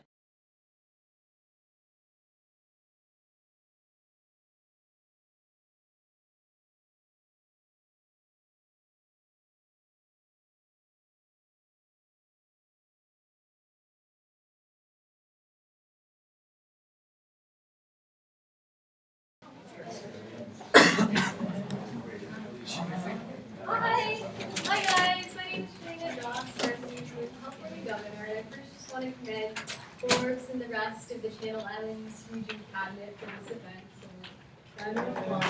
Hi! Hi guys, my name is Trina Doss, I'm the California Governor, and I first just want to commend Forbes and the rest of the Channel Islands Region Cabinet for this event, so round of applause.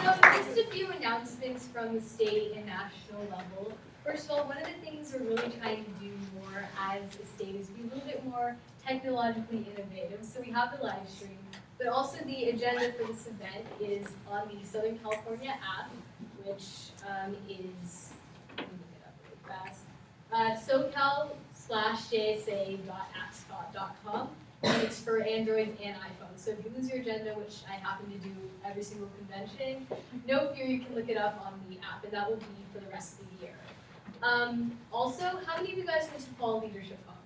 So just a few announcements from the state and national level. First of all, one of the things we're really trying to do more as a state is be a little bit more technologically innovative, so we have the live stream. But also the agenda for this event is on the Southern California app, which is, let me get up really fast, socal/jsa.appspot.com, and it's for Androids and iPhones. So if you lose your agenda, which I happen to do every single convention, no fear, you can look it up on the app, and that will be for the rest of the year. Also, how many of you guys went to Fall Leadership Conference?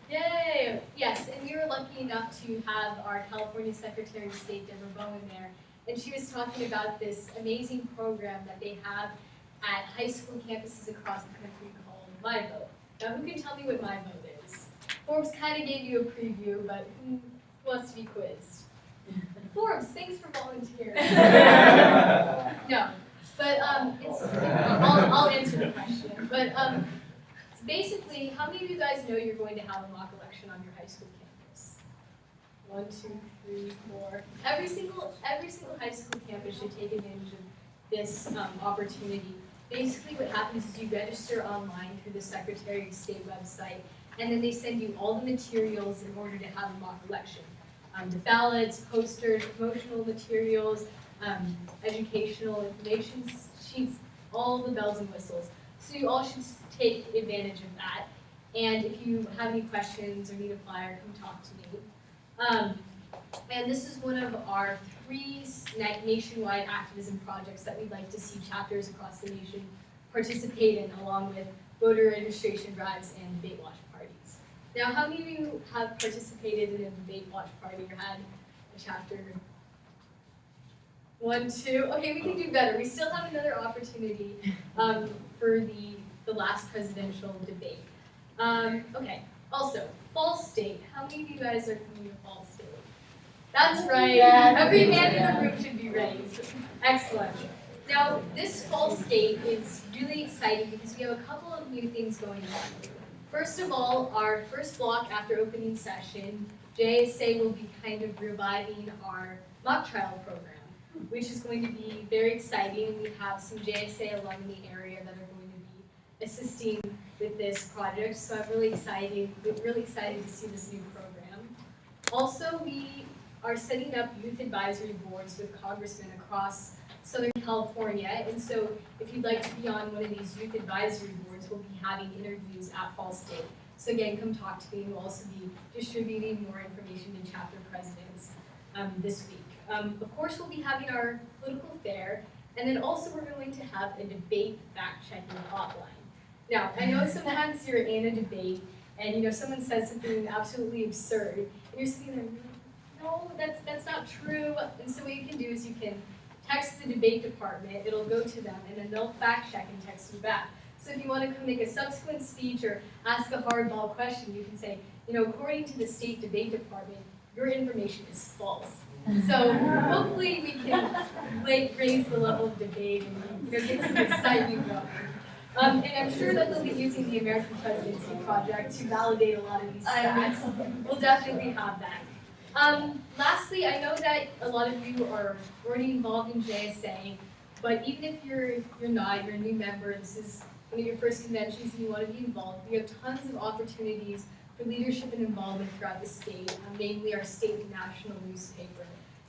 Yay! Yes, and we were lucky enough to have our California Secretary of State, Deborah Bowen, there, and she was talking about this amazing program that they have at high school campuses across the country called My Vote. Now, who can tell me what My Vote is? Forbes kind of gave you a preview, but who wants to be quizzed? Forbes, thanks for volunteering. No, but I'll answer the question. But basically, how many of you guys know you're going to have a mock election on your high school campus? 1, 2, 3, 4. Every single high school campus should take advantage of this opportunity. Basically, what happens is you register online through the Secretary of State website, and then they send you all the materials in order to have a mock election. The ballots, posters, promotional materials, educational information sheets, all the bells and whistles. So you all should take advantage of that. And if you have any questions or need a flyer, come talk to me. And this is one of our 3 nationwide activism projects that we'd like to see chapters across the nation participate in, along with voter registration drives and debate watch parties. Now, how many of you have participated in a debate watch party or had a chapter? 1, 2. Okay, we can do better. We still have another opportunity for the last presidential debate. Okay, also, Fall State. How many of you guys are coming to Fall State? That's right. Every hand in the room should be raised. Excellent. Now, this Fall State is really exciting because we have a couple of new things going on. First of all, our first block after opening session, JSA will be kind of reviving our mock trial program, which is going to be very exciting. We have some JSA alum in the area that are going to be assisting with this project, so I'm really excited to see this new program. Also, we are setting up youth advisory boards with congressmen across Southern California, and so if you'd like to be on one of these youth advisory boards, we'll be having interviews at Fall State. So again, come talk to me, and we'll also be distributing more information to chapter presidents this week. Of course, we'll be having our political fair, and then also we're going to have a debate fact-checking hotline. Now, I know sometimes you're in a debate, and someone says something absolutely absurd, and you're sitting there, no, that's not true. And so what you can do is you can text the debate department, it'll go to them, and then they'll fact-check and text you back. So if you want to come make a subsequent speech or ask a hardball question, you can say, according to the state debate department, your information is false. So hopefully we can raise the level of debate and get some excitement going. And I'm sure that they'll be using the American Presidency Project to validate a lot of these facts. We'll definitely have that. Lastly, I know that a lot of you are already involved in JSA, but even if you're not, you're a new member, this is one of your first conventions and you want to be involved, we have tons of opportunities for leadership and involvement throughout the state, namely our state and national newspaper.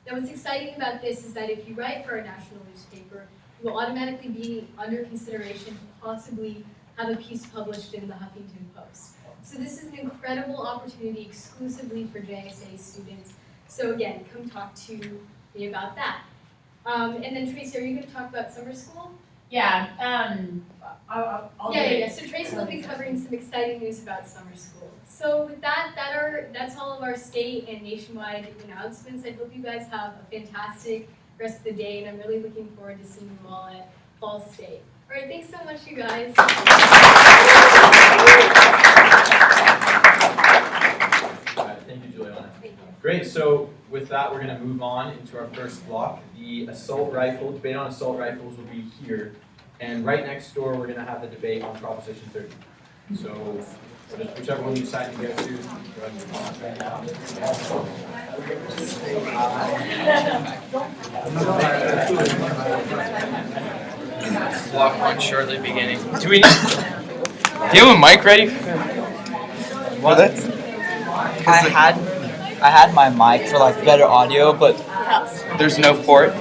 Now what's exciting about this is that if you write for our national newspaper, you will automatically be under consideration to possibly have a piece published in the Huffington Post. So this is an incredible opportunity exclusively for JSA students. So again, come talk to me about that. And then Tracy, are you going to talk about summer school? Yeah, I'll do it. Yeah. So Tracy will be covering some exciting news about summer school. So with that, that's all of our state and nationwide announcements. I hope you guys have a fantastic rest of the day, and I'm really looking forward to seeing you all at Fall State. All right, thanks so much, you guys. All right, thank you, Juliana. Great, so with that, we're going to move on into our first block. The assault rifle, debate on assault rifles will be here. And right next door, we're going to have the debate on Proposition 30. So just whichever one you decide to go to, go ahead and move on right now. Block one shortly beginning. Do you have a mic ready? What? I had my mic for like better audio, but There's no port.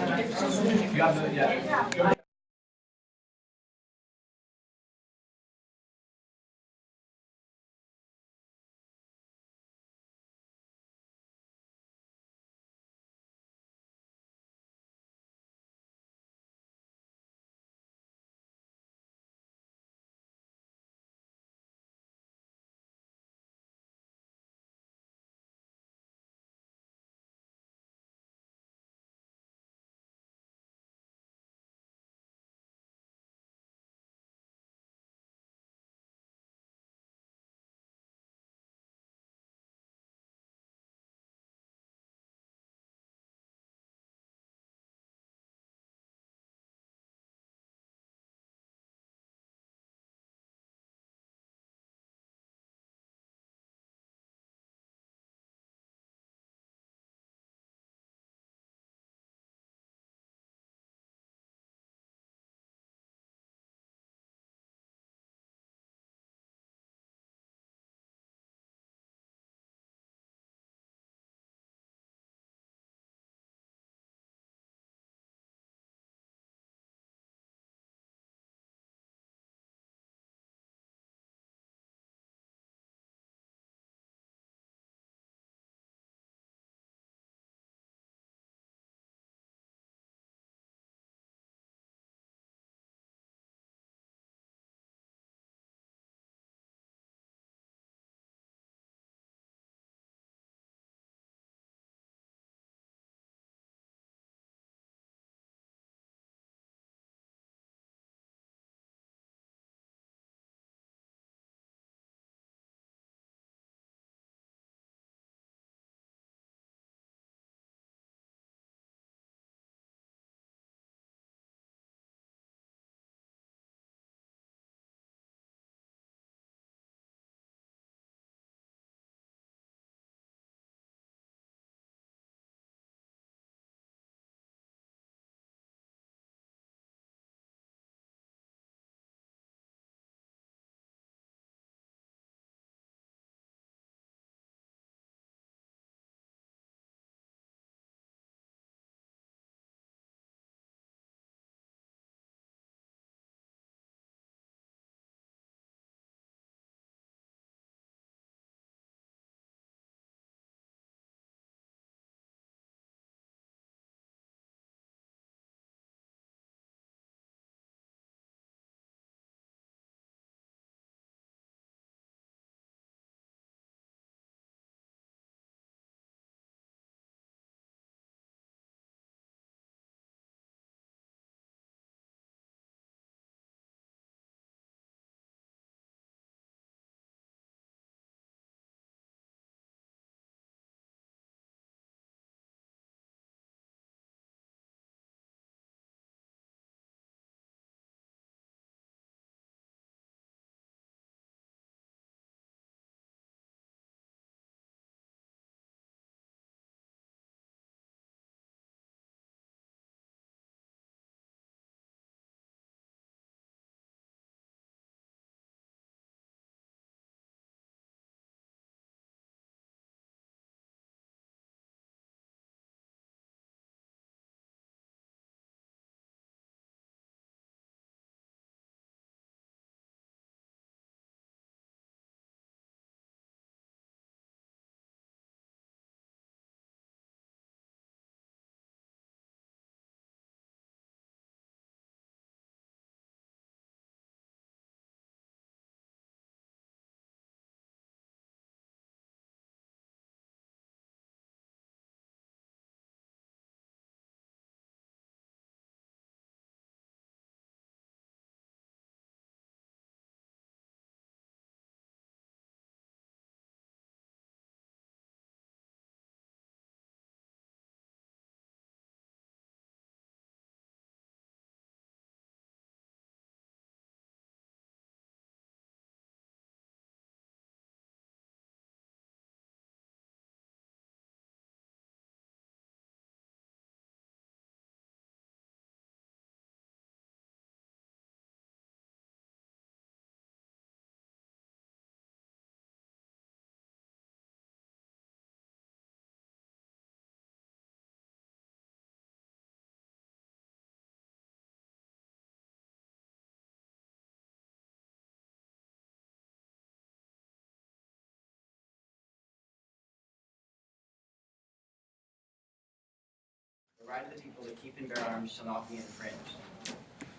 The right of the people to keep and bear arms shall not be infringed.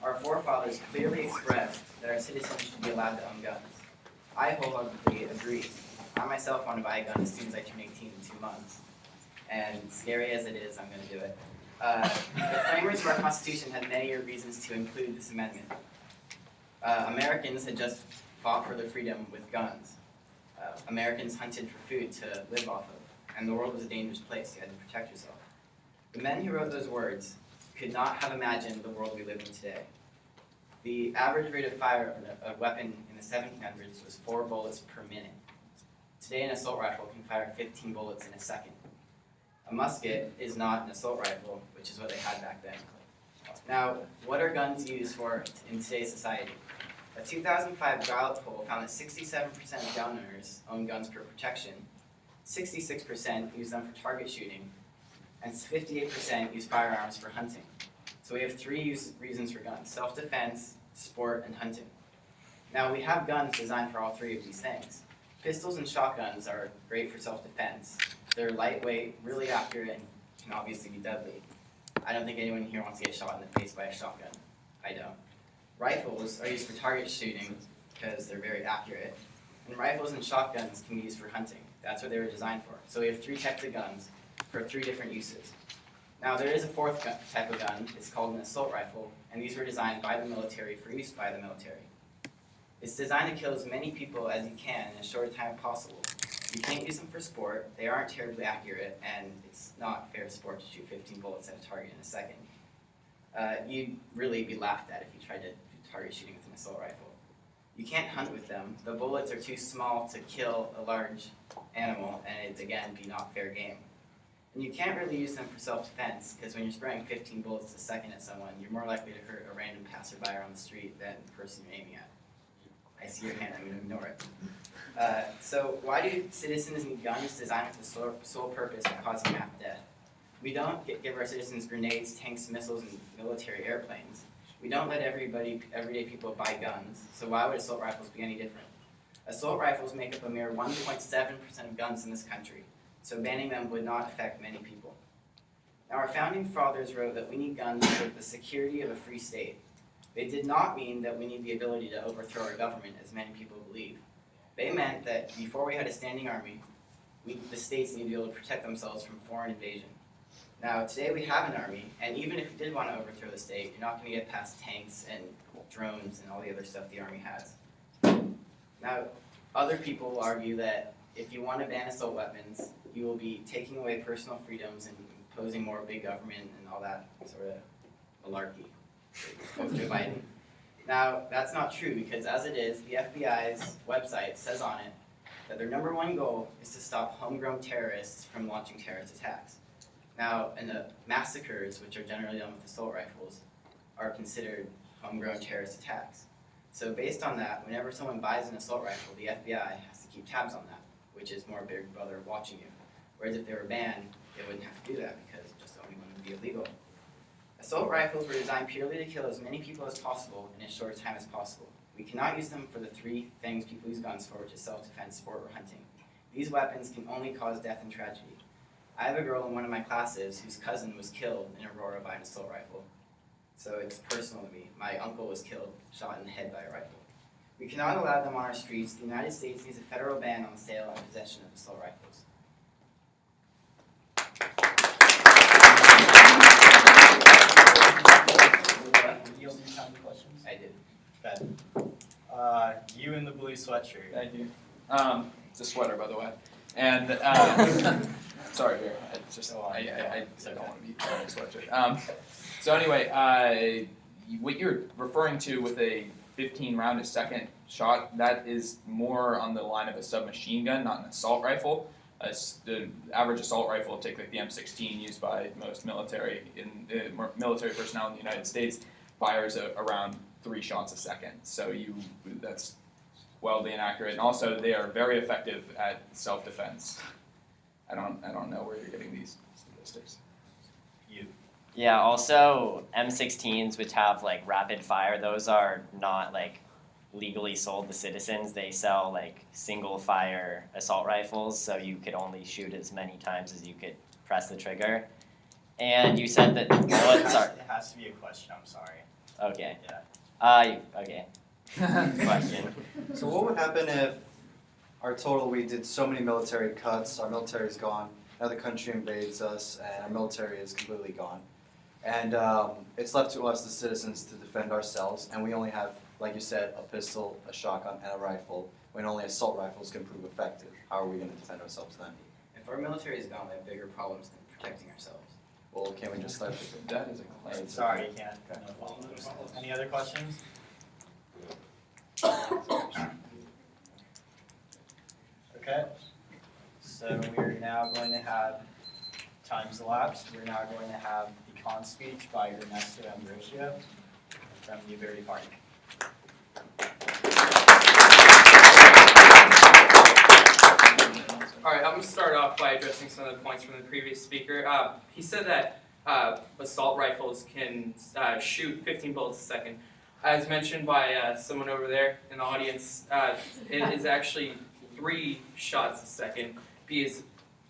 Our forefathers clearly expressed that our citizens should be allowed to own guns. I wholeheartedly agree. I myself want to buy a gun as soon as I turn 18 in 2 months. And scary as it is, I'm going to do it. The framers of our Constitution had many reasons to include this amendment. Americans had just fought for their freedom with guns. Americans hunted for food to live off of, and the world was a dangerous place. You had to protect yourself. The men who wrote those words could not have imagined the world we live in today. The average rate of fire of a weapon in the 1700s was 4 bullets per minute. Today, an assault rifle can fire 15 bullets in a second. A musket is not an assault rifle, which is what they had back then. Now, what are guns used for in today's society? A 2005 ballot poll found that 67% of gun owners own guns for protection, 66% use them for target shooting, and 58% use firearms for hunting. So we have 3 reasons for guns: self-defense, sport, and hunting. Now, we have guns designed for all 3 of these things. Pistols and shotguns are great for self-defense. They're lightweight, really accurate, and can obviously be deadly. I don't think anyone here wants to get shot in the face by a shotgun. I don't. Rifles are used for target shooting because they're very accurate. And rifles and shotguns can be used for hunting. That's what they were designed for. So we have 3 types of guns for 3 different uses. Now, there is a 4th type of gun. It's called an assault rifle, and these were designed by the military for use by the military. It's designed to kill as many people as you can in as short a time as possible. You can't use them for sport. They aren't terribly accurate, and it's not fair sport to shoot 15 bullets at a target in a second. You'd really be laughed at if you tried to do target shooting with an assault rifle. You can't hunt with them. The bullets are too small to kill a large animal, and it'd again be not fair game. And you can't really use them for self-defense, because when you're spraying 15 bullets a second at someone, you're more likely to hurt a random passerby on the street than the person you're aiming at. I see your hand, I'm going to ignore it. So why do citizens need guns designed with the sole purpose of causing mass death? We don't give our citizens grenades, tanks, missiles, and military airplanes. We don't let everyday people buy guns, so why would assault rifles be any different? Assault rifles make up a mere 1.7% of guns in this country, so banning them would not affect many people. Now, our founding fathers wrote that we need guns for the security of a free state. They did not mean that we need the ability to overthrow our government, as many people believe. They meant that before we had a standing army, the states need to be able to protect themselves from foreign invasion. Now, today we have an army, and even if you did want to overthrow the state, you're not going to get past tanks and drones and all the other stuff the army has. Now, other people will argue that if you want to ban assault weapons, you will be taking away personal freedoms and imposing more big government and all that sort of malarkey. Joe Biden. Now, that's not true, because as it is, the FBI's website says on it that their #1 goal is to stop homegrown terrorists from launching terrorist attacks. Now, and the massacres, which are generally done with assault rifles, are considered homegrown terrorist attacks. So based on that, whenever someone buys an assault rifle, the FBI has to keep tabs on that, which is more Big Brother watching you. Whereas if they were banned, they wouldn't have to do that, because just owning one would be illegal. Assault rifles were designed purely to kill as many people as possible in as short a time as possible. We cannot use them for the 3 things people use guns for, which is self-defense, sport, or hunting. These weapons can only cause death and tragedy. I have a girl in one of my classes whose cousin was killed in Aurora by an assault rifle. So it's personal to me. My uncle was killed, shot in the head by a rifle. We cannot allow them on our streets. The United States needs a federal ban on the sale and possession of assault rifles. Yield your time to questions. I did. Ben. You in the blue sweatshirt. I do. It's a sweater, by the way. And sorry, Bear. I don't want to be wearing a sweatshirt. So anyway, what you're referring to with a 15 round a second shot, that is more on the line of a submachine gun, not an assault rifle. The average assault rifle, take like the M16 used by most military personnel in the United States, fires around 3 shots a second. So that's wildly inaccurate. And also, they are very effective at self-defense. I don't know where you're getting these statistics. Yeah, also M16s, which have like rapid fire, those are not like legally sold to citizens. They sell like single fire assault rifles, so you could only shoot as many times as you could press the trigger. And you said that bullets are It has to be a question, I'm sorry. okay. Yeah. Okay. Question. So what would happen if we did so many military cuts, our military is gone, another country invades us, and our military is completely gone. And it's left to us, the citizens, to defend ourselves, and we only have, like you said, a pistol, a shotgun, and a rifle, when only assault rifles can prove effective. How are we going to defend ourselves then? If our military is gone, we have bigger problems than protecting ourselves. Well, can't we just start with That is a claim. Sorry, you can't. No follow-ups. Any other questions? Okay, so we're now going to have, time's elapsed, we're now going to have the con speech by Ernesto Ambrosio from the Liberty Party. Alright, I'm going to start off by addressing some of the points from the previous speaker. He said that assault rifles can shoot 15 bullets a second. As mentioned by someone over there in the audience, it is actually 3 shots a second because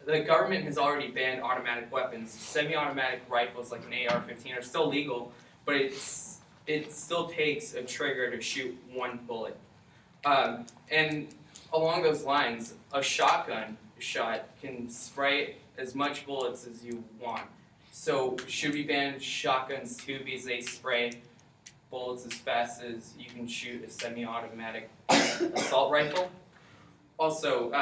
the government has already banned automatic weapons. Semi-automatic rifles like an AR-15 are still legal, but it still takes a trigger to shoot 1 bullet. And along those lines, a shotgun shot can spray as much bullets as you want. So should we ban shotguns too because they spray bullets as fast as you can shoot a semi-automatic assault rifle? Also,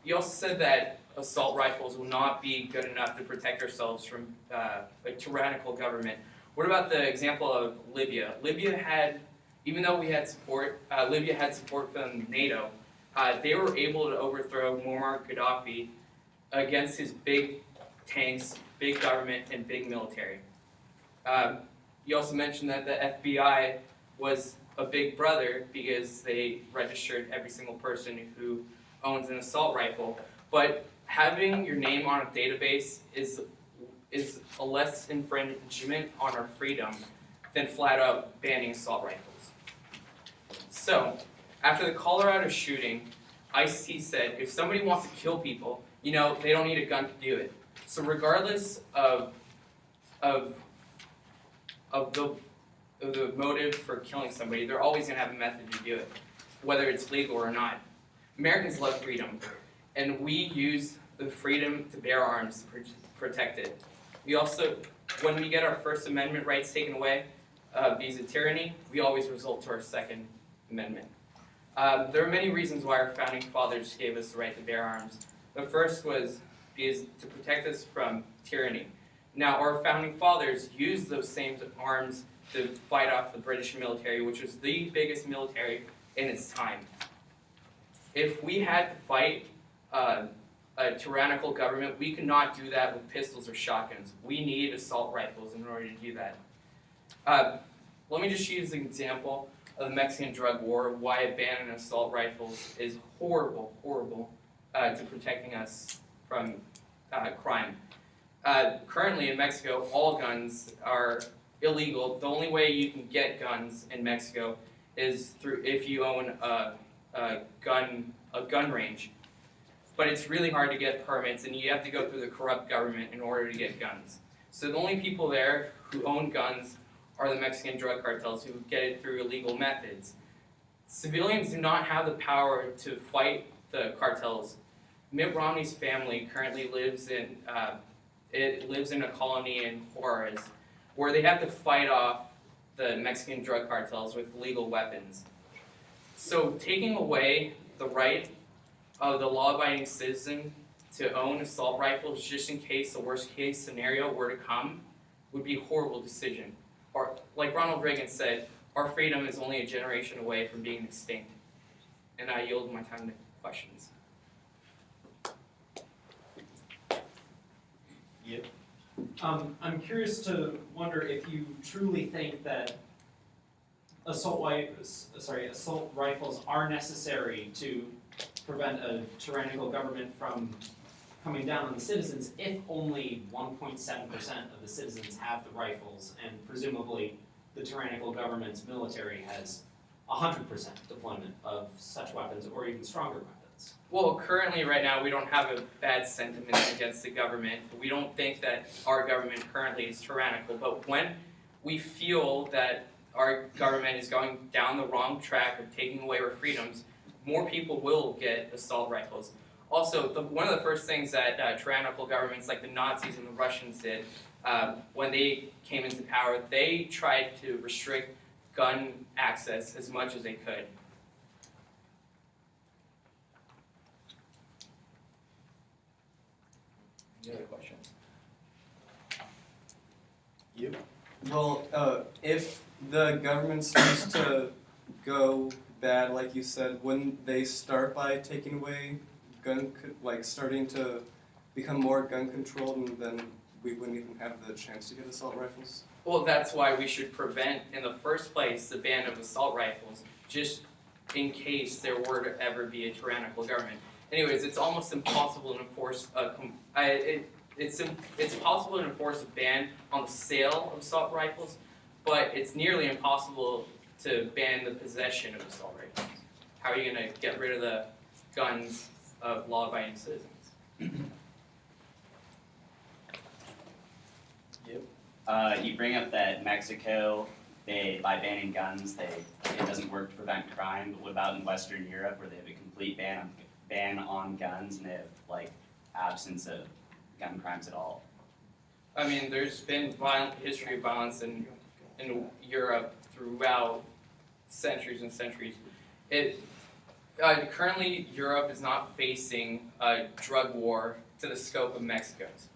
you also said that assault rifles will not be good enough to protect ourselves from a tyrannical government. What about the example of Libya? Libya had, even though we had support, Libya had support from NATO. They were able to overthrow Muammar Gaddafi against his big tanks, big government, and big military. You also mentioned that the FBI was a big brother because they registered every single person who owns an assault rifle. But having your name on a database is a less infringement on our freedom than flat out banning assault rifles. So, after the Colorado shooting, Ice-T said if somebody wants to kill people, they don't need a gun to do it. So regardless of the motive for killing somebody, they're always going to have a method to do it, whether it's legal or not. Americans love freedom, and we use the freedom to bear arms to protect it. We also, when we get our First Amendment rights taken away because of tyranny, we always result to our Second Amendment. There are many reasons why our founding fathers gave us the right to bear arms. The first was because to protect us from tyranny. Now, our founding fathers used those same arms to fight off the British military, which was the biggest military in its time. If we had to fight a tyrannical government, we could not do that with pistols or shotguns. We need assault rifles in order to do that. Let me just use an example of the Mexican drug war, why a ban on assault rifles is horrible to protecting us from crime. Currently in Mexico, all guns are illegal. The only way you can get guns in Mexico is if you own a gun range. But it's really hard to get permits, and you have to go through the corrupt government in order to get guns. So the only people there who own guns are the Mexican drug cartels who get it through illegal methods. Civilians do not have the power to fight the cartels. Mitt Romney's family currently lives in a colony in Juarez where they have to fight off the Mexican drug cartels with legal weapons. So taking away the right of the law-abiding citizen to own assault rifles just in case the worst-case scenario were to come would be a horrible decision. Or, like Ronald Reagan said, our freedom is only a generation away from being extinct. And I yield my time to questions. Yep. I'm curious to wonder if you truly think that assault rifles are necessary to prevent a tyrannical government from coming down on the citizens if only 1.7% of the citizens have the rifles, and presumably the tyrannical government's military has 100% deployment of such weapons or even stronger weapons. sentiments? Well, currently, right now, we don't have a bad sentiment against the government. We don't think that our government currently is tyrannical, but when we feel that our government is going down the wrong track of taking away our freedoms, more people will get assault rifles. Also, one of the first things that tyrannical governments like the Nazis and the Russians did when they came into power, they tried to restrict gun access as much as they could. Any other questions? You? Well, if the government starts to go bad, like you said, wouldn't they start by taking away starting to become more gun controlled, and then we wouldn't even have the chance to get assault rifles? Well, that's why we should prevent, in the first place, the ban of assault rifles, just in case there were to ever be a tyrannical government. Anyways, it's almost impossible to enforce it's possible to enforce a ban on the sale of assault rifles, but it's nearly impossible to ban the possession of assault rifles. How are you going to get rid of the guns of law-abiding citizens? You bring up that Mexico, by banning guns, it doesn't work to prevent crime. But what about in Western Europe, where they have a complete ban on guns and they have absence of gun crimes at all? I mean, there's been violent history of violence in Europe throughout centuries and centuries. Currently, Europe is not facing a drug war to the scope of Mexico's.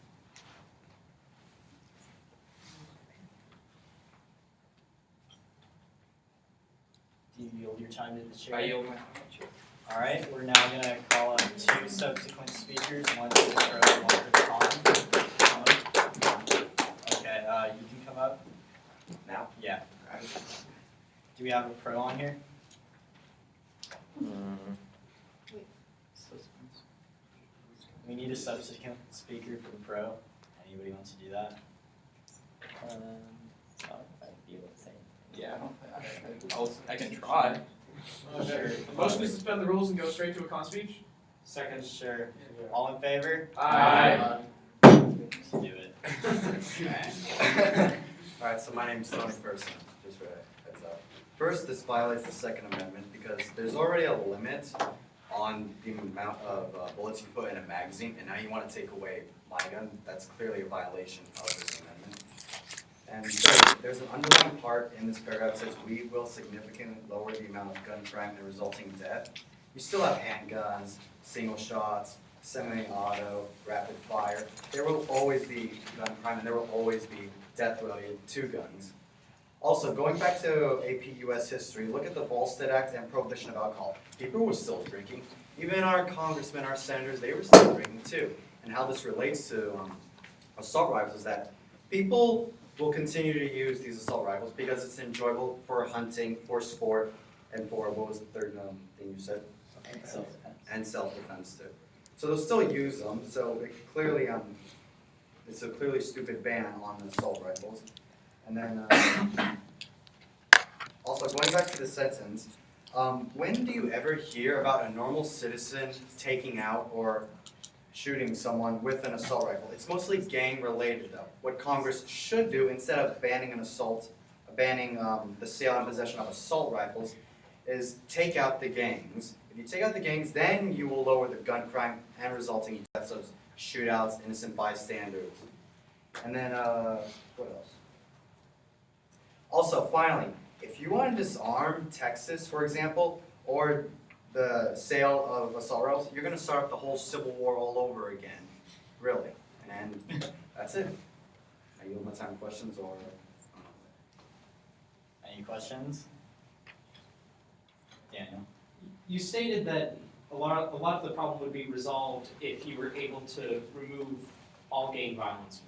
Do you yield your time to the chair? I yield my All right, we're now going to call up two subsequent speakers, one for the pro, one for the con. Okay, you can come up. Now? Yeah. Do we have a pro on here? We need a subsequent speaker for the pro. Anybody wants to do that? I don't know if I'd be able to say. Yeah, I can try. Sure. Motion to suspend the rules and go straight to a con speech? Second, sure. All in favor? Aye. Let's do it. Alright, so my name's Tony Person, just for a heads up. First, this violates the Second Amendment because there's already a limit on the amount of bullets you put in a magazine, and now you want to take away my gun. That's clearly a violation of this amendment. And third, there's an underlying part in this paragraph that says we will significantly lower the amount of gun crime and resulting death. You still have handguns, single shots, semi-auto, rapid fire. There will always be gun crime and there will always be death related to guns. Also, going back to AP US history, look at the Volstead Act and prohibition of alcohol. People were still drinking. Even our congressmen, our senators, they were still drinking too. And how this relates to assault rifles is that people will continue to use these assault rifles because it's enjoyable for hunting, for sport, and for, what was the third thing you said? Self-defense. And self-defense too. So they'll still use them, so it clearly, it's a clearly stupid ban on assault rifles. And then, also going back to the sentence, when do you ever hear about a normal citizen taking out or shooting someone with an assault rifle? It's mostly gang related though. What Congress should do instead of banning the sale and possession of assault rifles is take out the gangs. If you take out the gangs, then you will lower the gun crime and resulting deaths of shootouts, innocent bystanders. And then, what else? Also, finally, if you want to disarm Texas, for example, or the sale of assault rifles, you're going to start the whole Civil War all over again. Really. And that's it. I yield my time to questions or... Any questions? Daniel? You stated that a lot of the problem would be resolved if you were able to remove all gang violence.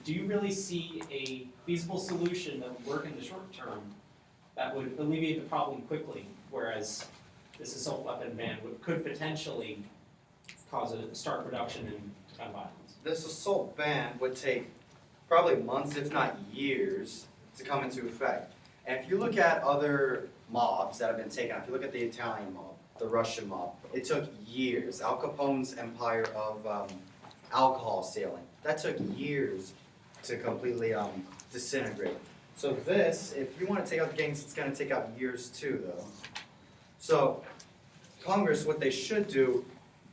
Do you really see a feasible solution that would work in the short term that would alleviate the problem quickly, whereas this assault weapon ban could potentially cause a stark reduction in gun violence? This assault ban would take probably months, if not years, to come into effect. And if you look at other mobs that have been taken out, if you look at the Italian mob, the Russian mob. It took years. Al Capone's empire of alcohol selling. That took years to completely disintegrate. So this, if you want to take out the gangs, it's going to take out years too, though. So Congress, what they should do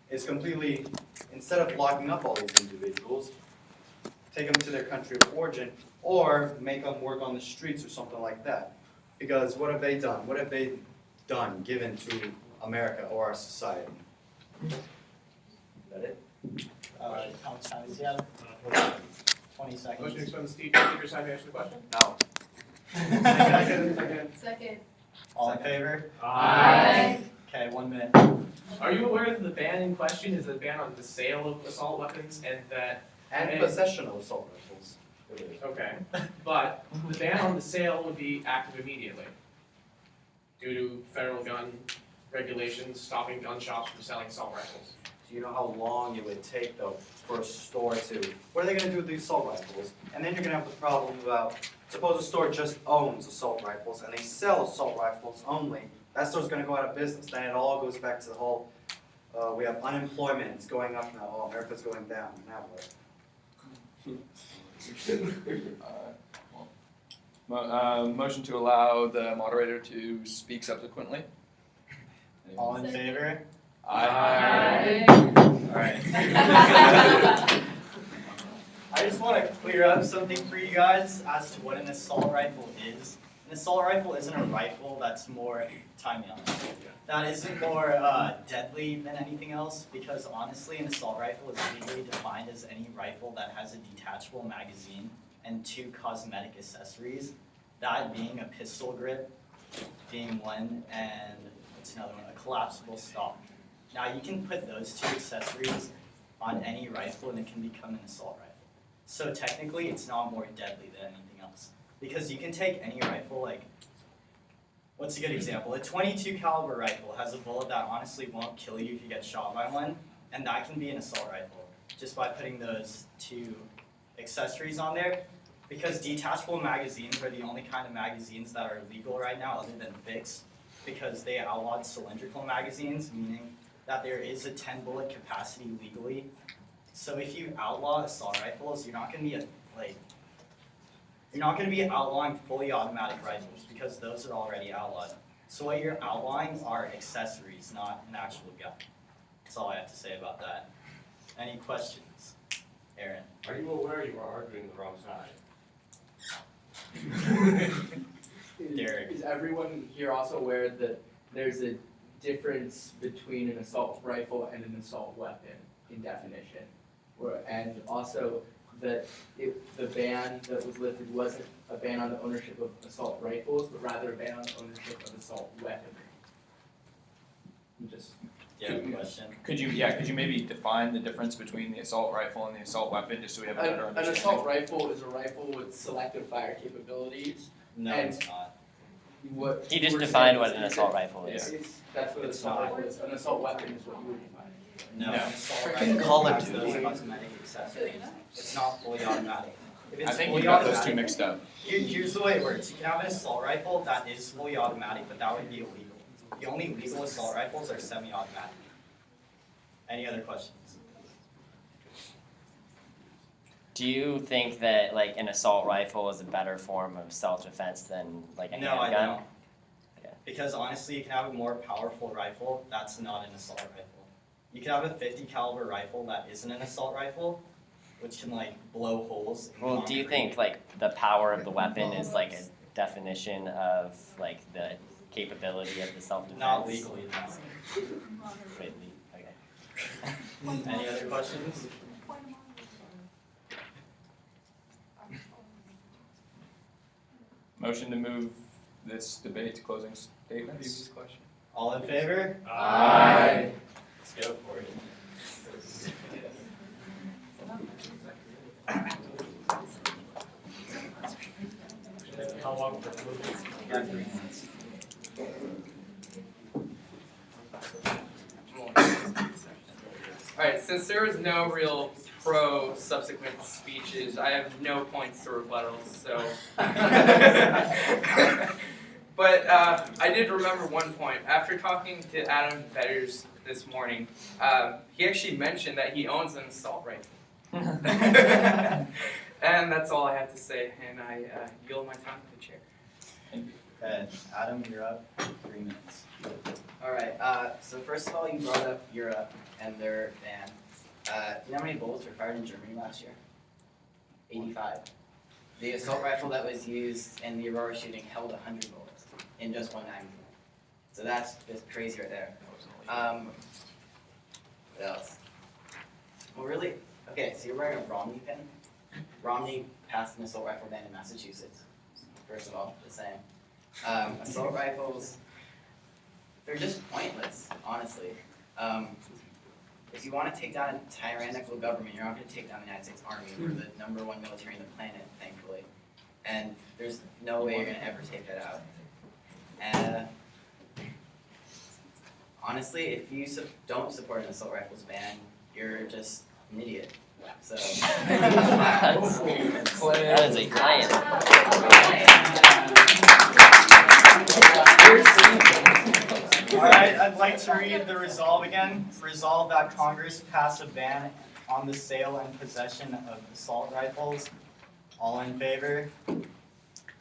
is completely, instead of locking up all these individuals, take them to their country of origin, or make them work on the streets or something like that. Because what have they done? What have they done given to America or our society? Is that it? How much time is he have? 20 seconds. Motion to expend the speaker's time to answer the question? No. Second. All in favor? Aye. Okay, 1 minute. Are you aware that the ban in question is a ban on the sale of assault weapons and that... And possession of assault rifles. Okay, but the ban on the sale would be active immediately due to federal gun regulations stopping gun shops from selling assault rifles. Do you know how long it would take, though, for a store to... What are they going to do with these assault rifles? And then you're going to have the problem about, suppose a store just owns assault rifles and they sell assault rifles only. That store's going to go out of business. Then it all goes back to the whole, we have unemployment, it's going up now, oh, America's going down, now what? Motion to allow the moderator to speak subsequently. All in favor? Aye. Alright. I just want to clear up something for you guys as to what an assault rifle is. An assault rifle isn't a rifle that's more, time me on that isn't more deadly than anything else, because honestly an assault rifle is legally defined as any rifle that has a detachable magazine and 2 cosmetic accessories, that being a pistol grip being one, and what's another one, a collapsible stock. Now you can put those 2 accessories on any rifle and it can become an assault rifle. So technically it's not more deadly than anything else, because you can take any rifle, like, what's a good example? A .22 caliber rifle has a bullet that honestly won't kill you if you get shot by one, and that can be an assault rifle, just by putting those 2 accessories on there. Because detachable magazines are the only kind of magazines that are legal right now other than fixed, because they outlawed cylindrical magazines, meaning that there is a 10 bullet capacity legally. So if you outlaw assault rifles, you're not going to be outlawing fully automatic rifles, because those are already outlawed. So what you're outlawing are accessories, not an actual gun. That's all I have to say about that. Any questions? Aaron. Are you aware you are arguing the wrong side? Derek. Is everyone here also aware that there's a difference between an assault rifle and an assault weapon in definition? And also that the ban that was lifted wasn't a ban on the ownership of assault rifles, but rather a ban on the ownership of assault weaponry. Question. Could you maybe define the difference between the assault rifle and the assault weapon, just so we have a better An understanding? assault rifle is a rifle with selective fire capabilities. No, and it's not. What He just you were defined saying what an assault rifle is. That's what an assault rifle is. An assault weapon is what you would define. No, No. an assault Freaking rifle Call of has those Duty. cosmetic accessories. It's not fully automatic. If it's I think fully you got those automatic- two mixed up. Here's the way it works. You can have an assault rifle that is fully automatic, but that would be illegal. The only legal assault rifles are semi-automatic. Any other questions? Do you think that like an assault rifle is a better form of self-defense than like a No, I handgun? don't. Because honestly, you can have a more powerful rifle that's not an assault rifle. You can have a .50 caliber rifle that isn't an assault rifle, which can like blow holes in Well, do you think like the power of the weapon is like a definition of like the capability of the self-defense? Not legally, no. Wait, okay. Any other questions? Motion to move this debate to closing statements. All in favor? Aye. Let's go for it. How long for closing? 3 minutes. Alright, since there was no real pro subsequent speeches, I have no points to rebuttal, so. But I did remember one point. After talking to Adam Betters this morning, he actually mentioned that he owns an assault rifle. And that's all I have to say, and I yield my time to the chair. Okay, Adam, you're up. 3 minutes. Alright, so first of all, you brought up Europe and their ban. Do you know how many bullets were fired in Germany last year? 85. The assault rifle that was used in the Aurora shooting held 100 bullets in just one magazine. So that's just crazy right there. What else? Well, really? Okay, so you're wearing a Romney pin. Romney passed an assault rifle ban in Massachusetts. First of all, just saying. Assault rifles, they're just pointless, honestly. If you want to take down a tyrannical government, you're not going to take down the United States Army. We're the #1 military on the planet, thankfully. And there's no way you're going to ever take that out. And honestly, if you don't support an assault rifles ban, you're just an idiot. So That is a client. Alright, I'd like to read the resolve again. Resolve that Congress pass a ban on the sale and possession of assault rifles. All in favor?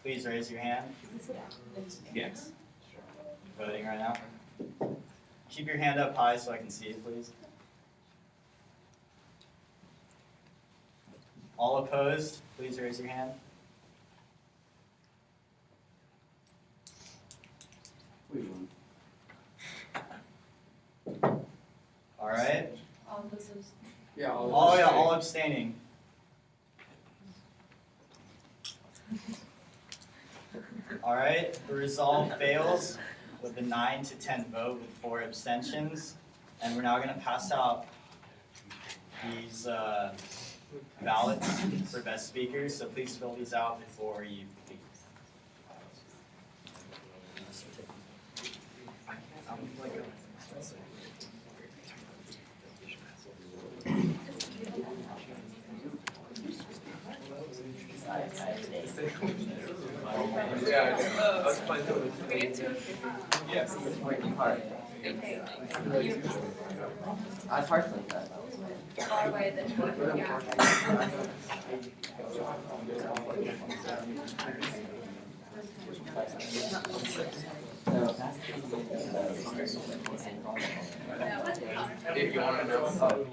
Please raise your hand. Yes. Voting right now. Keep your hand up high so I can see it, please. All opposed, please raise your hand. All right. All those All abstaining. All right, the resolve fails with a 9 to 10 vote with 4 abstentions. And we're now going to pass out these ballots for best speakers, so please fill these out before you leave. Yes. I personally that. far away than If you want to know.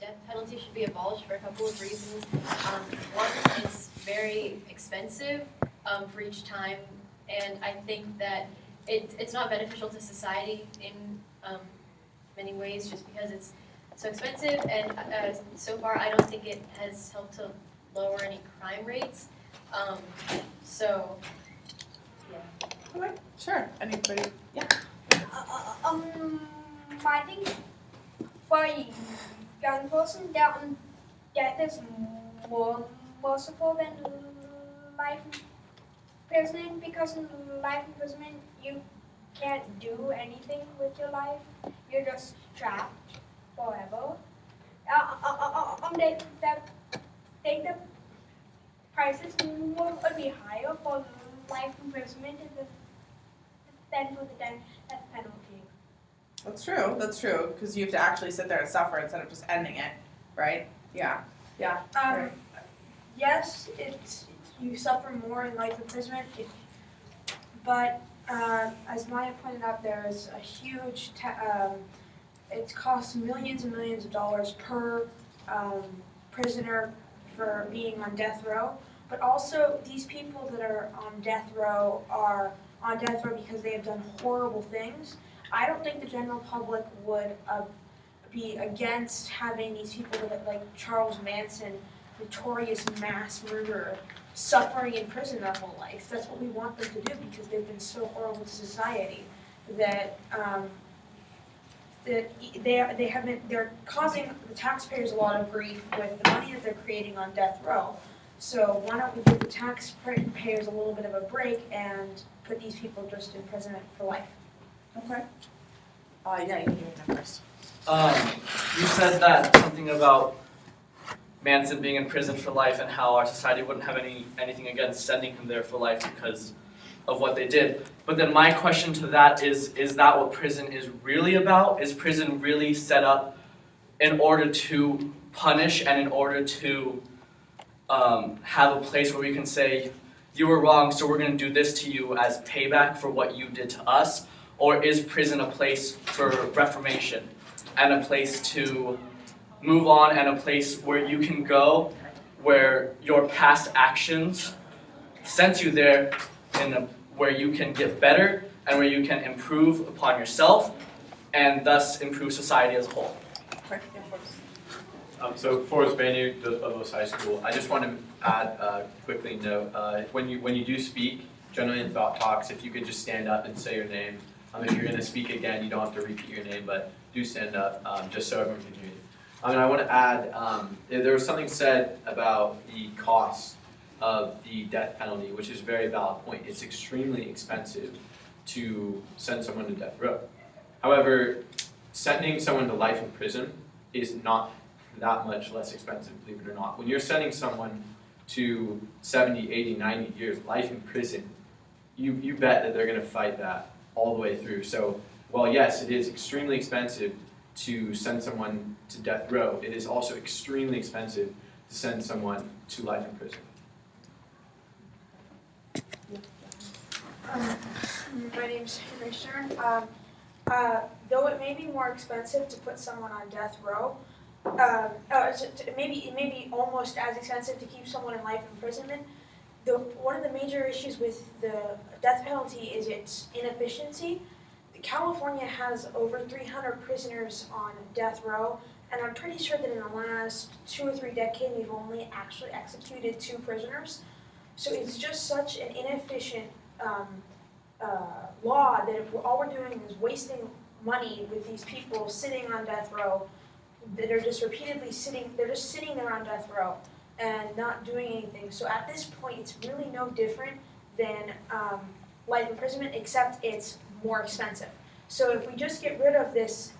death penalty should be abolished for a couple of reasons. One, it's very expensive for each time, and I think that it's not beneficial to society in many ways just because it's so expensive, and so far I don't think it has helped to lower any crime rates. So, yeah. Okay, sure. Anybody? Yeah. I think for a young person, death is more merciful than life imprisonment, because in life imprisonment you can't do anything with your life. You're just trapped forever. They think the prices would be higher for life imprisonment than for the death penalty. That's true, because you have to actually sit there and suffer instead of just ending it, right? Yeah. Right. Yes, you suffer more in life imprisonment, but as Maya pointed out, there's a huge, it costs millions and millions of dollars per prisoner for being on death row. But also, these people that are on death row because they have done horrible things. I don't think the general public would be against having these people like Charles Manson, notorious mass murderer, suffering in prison their whole life. That's what we want them to do because they've been so horrible to society that they're causing the taxpayers a lot of grief with the money that they're creating on death row. So why don't we give the taxpayers a little bit of a break and put these people just in prison for life? Okay. Yeah, you can go first. You said that something about Manson being in prison for life and how our society wouldn't have anything against sending him there for life because of what they did. But then my question to that is that what prison is really about? Is prison really set up in order to punish and in order to have a place where we can say, you were wrong, so we're going to do this to you as payback for what you did to us? Or is prison a place for reformation and a place to move on and a place where you can go where your past actions sent you there where you can get better and where you can improve upon yourself and thus improve society as a whole? So Forrest Banu, Dos Pueblos High School. I just want to add quickly note, when you do speak, generally in thought talks, if you could just stand up and say your name. If you're going to speak again, you don't have to repeat your name, but do stand up just so everyone can hear you. And I want to add, there was something said about the cost of the death penalty, which is a very valid point. It's extremely expensive to send someone to death row. However, sending someone to life in prison is not that much less expensive, believe it or not. When you're sending someone to 70, 80, 90 years life in prison, you bet that they're going to fight that all the way through. So while yes, it is extremely expensive to send someone to death row, it is also extremely expensive to send someone to life in prison. My name's Henry Stern. Though it may be more expensive to put someone on death row, maybe almost as expensive to keep someone in life imprisonment, one of the major issues with the death penalty is its inefficiency. California has over 300 prisoners on death row, and I'm pretty sure that in the last 2 or 3 decades we've only actually executed 2 prisoners. So it's just such an inefficient law that if all we're doing is wasting money with these people sitting on death row, that are just repeatedly sitting there on death row and not doing anything. So at this point, it's really no different than life imprisonment, except it's more expensive. So if we just get rid of this,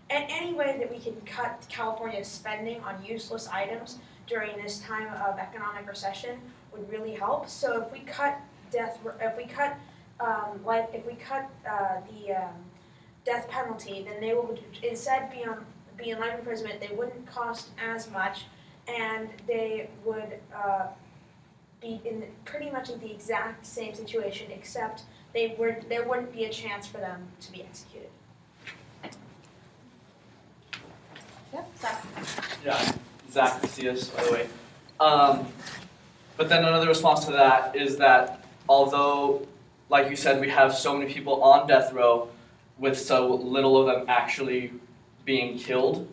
any way that we can cut California's spending on useless items during this time of economic recession would really help. So if we cut the death penalty, then they will instead be in life imprisonment. They wouldn't cost as much, and they would be in pretty much the exact same situation, except there wouldn't be a chance for them to be executed. Yeah, Zach Macias, by the way. But then another response to that is that although, like you said, we have so many people on death row with so little of them actually being killed,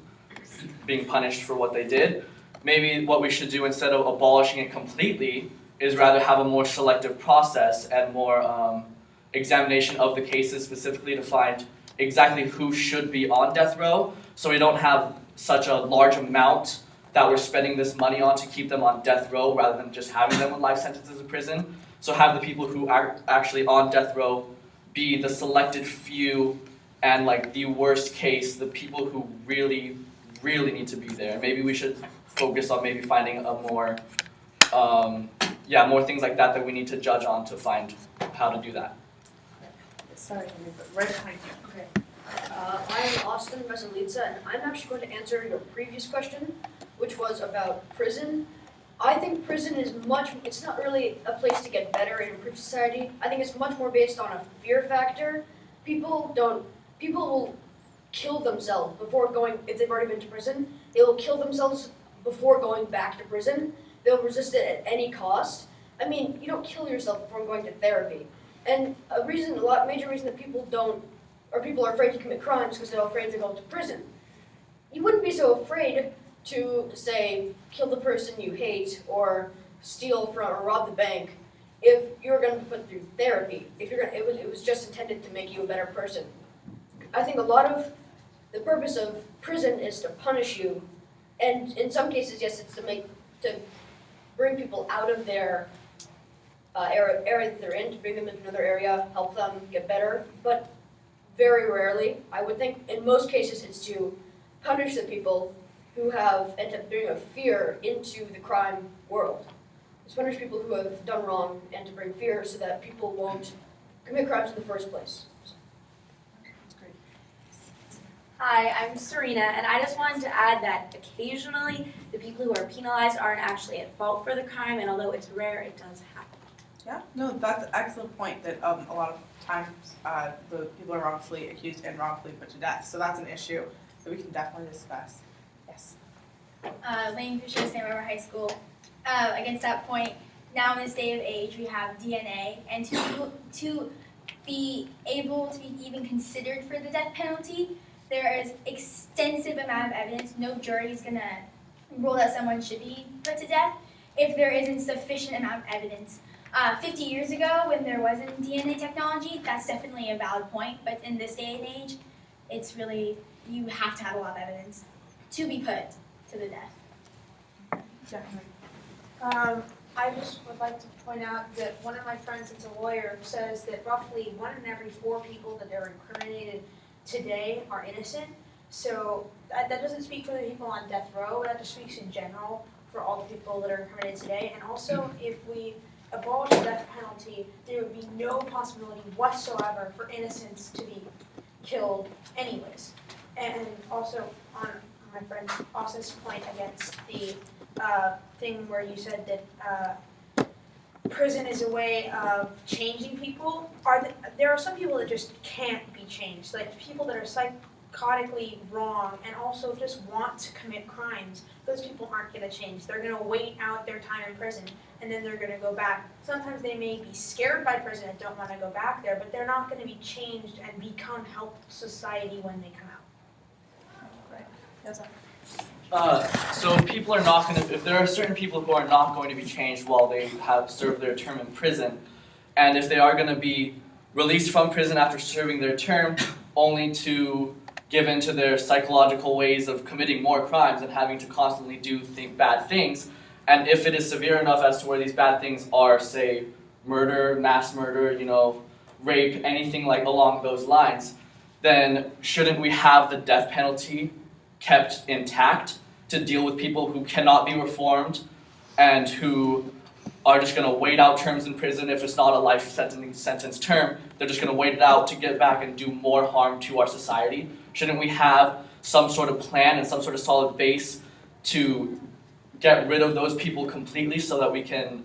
being punished for what they did, maybe what we should do instead of abolishing it completely is rather have a more selective process and more examination of the cases specifically to find exactly who should be on death row, so we don't have such a large amount that we're spending this money on to keep them on death row rather than just having them with life sentences in prison. So have the people who are actually on death row be the selected few and like the worst case, the people who really, really need to be there. Maybe we should focus on maybe finding a more, more things like that that we need to judge on to find how to do that. Sorry, but right behind you. Okay. I'm Austin Veselica, and I'm actually going to answer your previous question, which was about prison. I think prison is it's not really a place to get better and improve society. I think it's much more based on a fear factor. People will kill themselves before going, if they've already been to prison, they will kill themselves before going back to prison. They'll resist it at any cost. I mean, you don't kill yourself before going to therapy. And major reason that people are afraid to commit crimes because they're afraid to go to prison. You wouldn't be so afraid to, say, kill the person you hate or steal from or rob the bank if you were going to be put through therapy, it was just intended to make you a better person. I think a lot of the purpose of prison is to punish you, and in some cases, yes, it's to bring people out of their area that they're in, to bring them into another area, help them get better, but very rarely, I would think, in most cases, it's to punish the people who have ended up bringing a fear into the crime world. It's punish people who have done wrong and to bring fear so that people won't commit crimes in the first place. Hi, I'm Serena, and I just wanted to add that occasionally the people who are penalized aren't actually at fault for the crime, and although it's rare, it does happen. Yeah, no, that's an excellent point that a lot of times the people are wrongfully accused and wrongfully put to death. So that's an issue that we can definitely discuss. Yes. Lane Fisher, San River High School. Against that point, now in this day of age, we have DNA, and to be able to be even considered for the death penalty, there is extensive amount of evidence. No jury is going to rule that someone should be put to death if there isn't sufficient amount of evidence. 50 years ago, when there wasn't DNA technology, that's definitely a valid point, but in this day and age, it's really, you have to have a lot of evidence to be put to the death. Definitely. I just would like to point out that one of my friends that's a lawyer says that roughly 1 in every 4 people that are incriminated today are innocent. So that doesn't speak for the people on death row, that just speaks in general for all the people that are incriminated today. And also, if we abolish the death penalty, there would be no possibility whatsoever for innocents to be killed anyways. And also, on my friend Austin's point against the thing where you said that prison is a way of changing people, there are some people that just can't be changed, like people that are psychotically wrong and also just want to commit crimes. Those people aren't going to change. They're going to wait out their time in prison, and then they're going to go back. Sometimes they may be scared by prison and don't want to go back there, but they're not going to be changed and become help society when they come out. Right. Yes, sir. So people are not going to, if there are certain people who are not going to be changed while they have served their term in prison, and if they are going to be released from prison after serving their term only to give into their psychological ways of committing more crimes and having to constantly do bad things, and if it is severe enough as to where these bad things are, say, murder, mass murder, rape, anything like along those lines, then shouldn't we have the death penalty kept intact to deal with people who cannot be reformed and who are just going to wait out terms in prison? If it's not a life sentence term, they're just going to wait it out to get back and do more harm to our society. Shouldn't we have some sort of plan and some sort of solid base to get rid of those people completely so that we can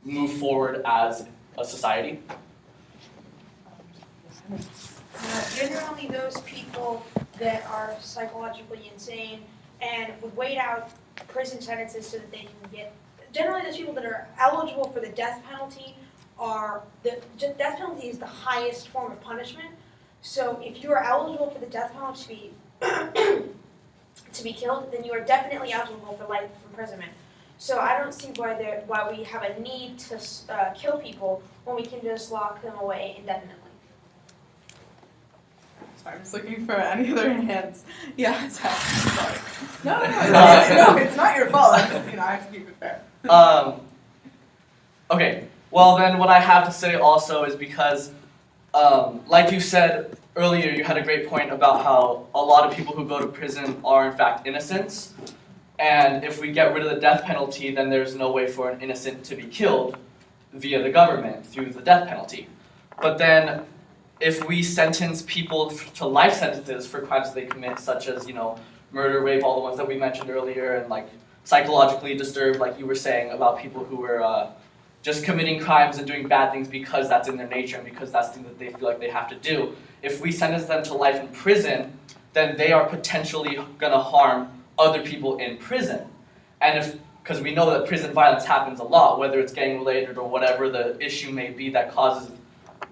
move forward as a society? Generally, those people that are psychologically insane and would wait out prison sentences so that they can get, generally those people that are eligible for the death penalty death penalty is the highest form of punishment. So if you are eligible for the death penalty to be killed, then you are definitely eligible for life imprisonment. So I don't see why we have a need to kill people when we can just lock them away indefinitely. Sorry, I'm just looking for any other hands. Yeah, sorry. No, it's not your fault. I'm just, I have to keep it fair. Okay, well then what I have to say also is because, like you said earlier, you had a great point about how a lot of people who go to prison are in fact innocents. And if we get rid of the death penalty, then there's no way for an innocent to be killed via the government through the death penalty. But then if we sentence people to life sentences for crimes that they commit, such as, murder, rape, all the ones that we mentioned earlier, and like psychologically disturbed, like you were saying about people who were just committing crimes and doing bad things because that's in their nature and because that's the thing that they feel like they have to do. If we sentence them to life in prison, then they are potentially gonna harm other people in prison. And because we know that prison violence happens a lot, whether it's gang related or whatever the issue may be that causes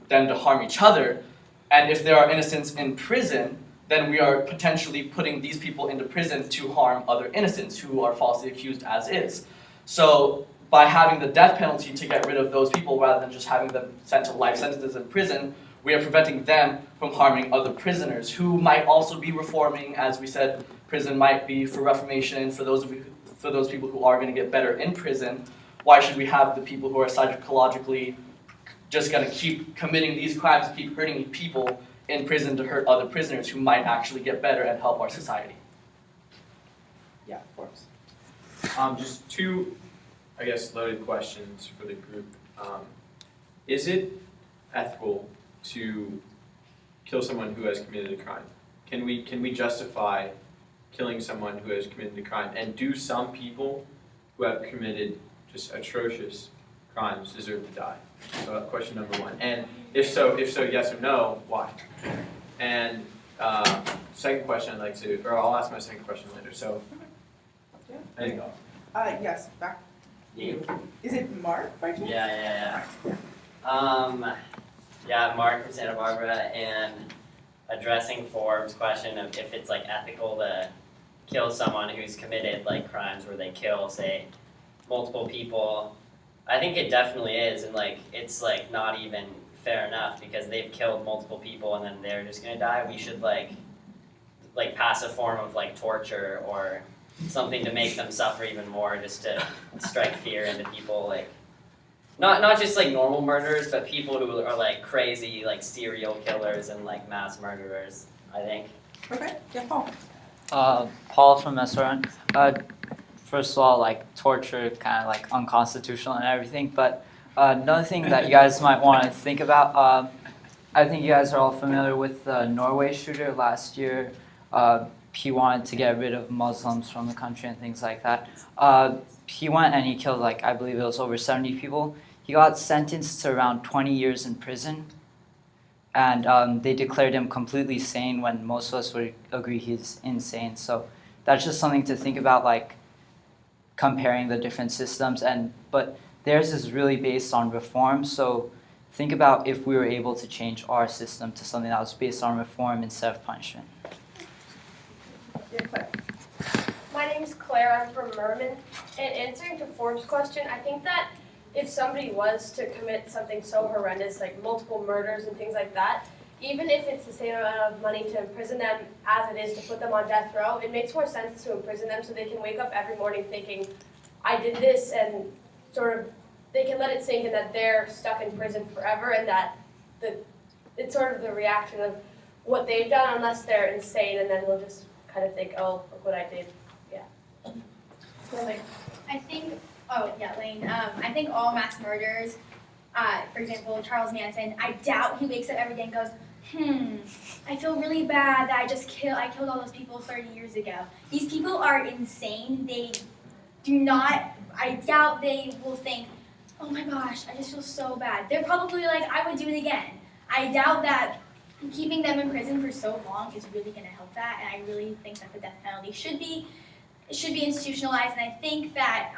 them to harm each other. And if there are innocents in prison, then we are potentially putting these people into prison to harm other innocents who are falsely accused as is. So by having the death penalty to get rid of those people rather than just having them sent to life sentences in prison, we are preventing them from harming other prisoners who might also be reforming. As we said, prison might be for reformation for those people who are going to get better in prison. Why should we have the people who are psychologically just going to keep committing these crimes, keep hurting people in prison to hurt other prisoners who might actually get better and help our society? Yeah, of course. Just two, I guess, loaded questions for the group. Is it ethical to kill someone who has committed a crime? Can we justify killing someone who has committed a crime? And do some people who have committed just atrocious crimes deserve to die? Question number one. And if so, yes or no, why? And second question, I'll ask my second question later. So, there you go. Yes, back. You? Is it Mark by chance? Yeah. Mark from Santa Barbara, and addressing Forbes' question of if it's ethical to kill someone who's committed crimes where they kill, say, multiple people. I think it definitely is, and it's not even fair enough because they've killed multiple people and then they're just gonna die. We should pass a form of torture or something to make them suffer even more, just to strike fear into people. Not just normal murderers, but people who are crazy serial killers and mass murderers, I think. Okay, yeah, Paul. Paul from SRN. First of all, torture kind of unconstitutional and everything, but another thing that you guys might want to think about, I think you guys are all familiar with the Norway shooter last year. He wanted to get rid of Muslims from the country and things like that. He went and he killed I believe it was over 70 people. He got sentenced to around 20 years in prison, and they declared him completely sane when most of us would agree he's insane. So that's just something to think about, comparing the different systems. But theirs is really based on reform. So think about if we were able to change our system to something that was based on reform instead of punishment. Yeah, Claire. My name is Claire. I'm from Merriman. And answering to Forbes' question, I think that if somebody was to commit something so horrendous, like multiple murders and things like that, even if it's the same amount of money to imprison them as it is to put them on death row, it makes more sense to imprison them so they can wake up every morning thinking, I did this, and they can let it sink in that they're stuck in prison forever, and that it's sort of the reaction of what they've done unless they're insane, and then they'll just kind of think, oh, look what I did. Yeah. I think, Lane, I think all mass murderers, for example, Charles Manson, I doubt he wakes up every day and goes, I feel really bad that I killed all those people 30 years ago. These people are insane. They do not, I doubt they will think, oh my gosh, I just feel so bad. They're probably I would do it again. I doubt that keeping them in prison for so long is really going to help that, and I really think that the death penalty should be should be institutionalized, and I think that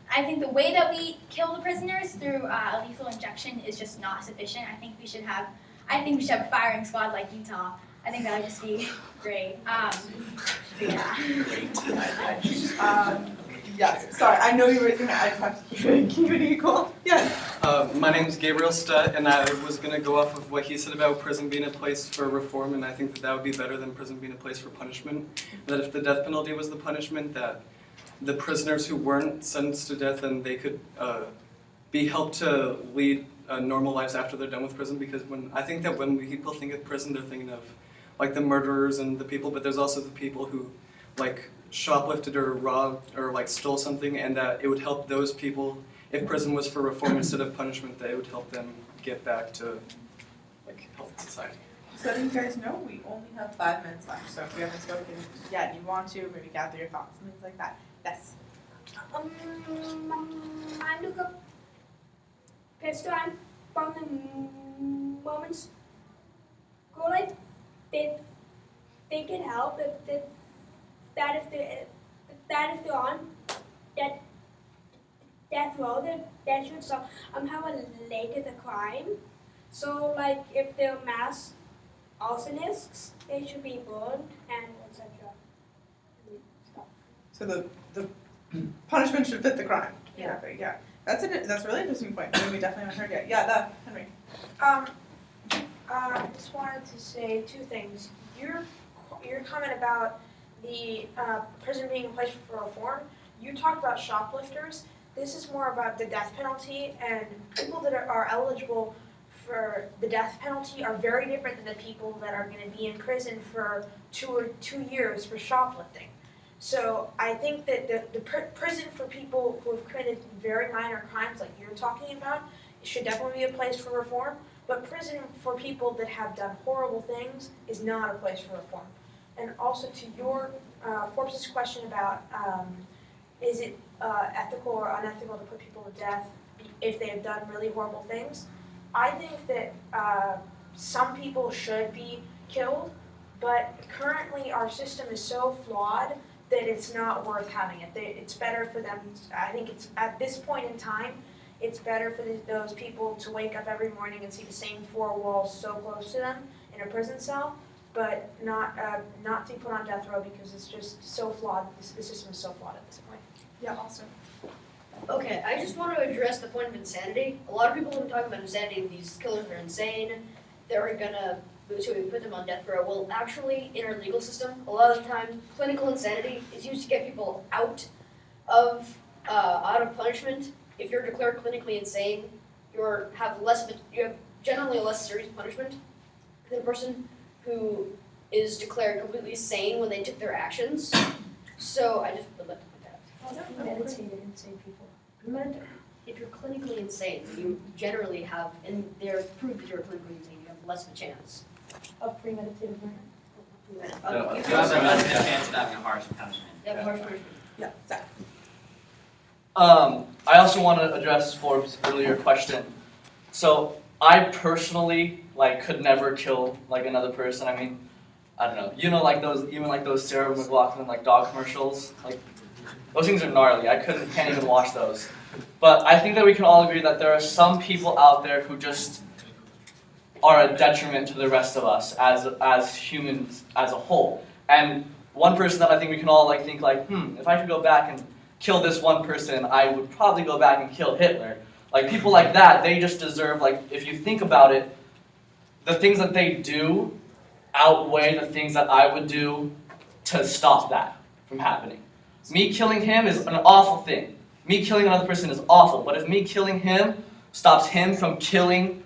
I think the way that we kill the prisoners through lethal injection is just not sufficient. I think we should have a firing squad like Utah. I think that would just be great. Yeah. Yes, sorry, I know you were raising your hand, I just have to keep it equal. Yes. My name's Gabriel Stutt, and I was going to go off of what he said about prison being a place for reform, and I think that would be better than prison being a place for punishment. That if the death penalty was the punishment, that the prisoners who weren't sentenced to death, and they could be helped to lead normal lives after they're done with prison, because I think that when people think of prison, they're thinking of like the murderers and the people, but there's also the people who like shoplifted or robbed or like stole something, and that it would help those people, if prison was for reform instead of punishment, that it would help them get back to like healthy society. So you guys know we only have 5 minutes left, so if you haven't spoken yet and you want to, maybe gather your thoughts and things like that. Yes. I'm Luca Pesto. I'm from the Moments School. I think it help if they're on death row, that should somehow relate to the crime. So like if they're mass arsonists, they should be burned and etc. So the punishment should fit the crime. Yeah. Yeah. That's a really interesting point. We definitely haven't heard yet. Yeah, Henry. I just wanted to say 2 things. Your comment about the prison being a place for reform, you talked about shoplifters. This is more about the death penalty, and people that are eligible for the death penalty are very different than the people that are going to be in prison for 2 years for shoplifting. So I think that the prison for people who have committed very minor crimes like you're talking about, it should definitely be a place for reform, but prison for people that have done horrible things is not a place for reform. And also to your Forbes' question about is it ethical or unethical to put people to death if they have done really horrible things, I think that some people should be killed, but currently our system is so flawed that it's not worth having it. It's better for them, I think it's at this point in time, it's better for those people to wake up every morning and see the same 4 walls so close to them in a prison cell, but not to be put on death row because it's just so flawed. The system is so flawed at this point. Yeah, Austin. Okay, I just want to address the point of insanity. A lot of people have been talking about insanity. These killers are insane. They're gonna put them on death row. Well, actually, in our legal system, a lot of the time, clinical insanity is used to get people out of punishment. If you're declared clinically insane, you have generally a less serious punishment than a person who is declared completely sane when they took their actions. So I just would like to point that out. Meditated insane people. If you're clinically insane, you generally have, and they're proved that you're clinically insane, you have less of a chance of premeditated murder. You have a chance of having a harsh punishment. Yeah, harsh punishment. Yeah, Zach. I also want to address Forbes' earlier question. So I personally could never kill another person. I mean, I don't know. Those Sarah McLachlan dog commercials. Those things are gnarly. I can't even watch those. But I think that we can all agree that there are some people out there who just are a detriment to the rest of us as humans as a whole. And one person that I think we can all think if I could go back and kill this one person, I would probably go back and kill Hitler. People like that, they just deserve, if you think about it, the things that they do outweigh the things that I would do to stop that from happening. Me killing him is an awful thing. Me killing another person is awful, but if me killing him stops him from killing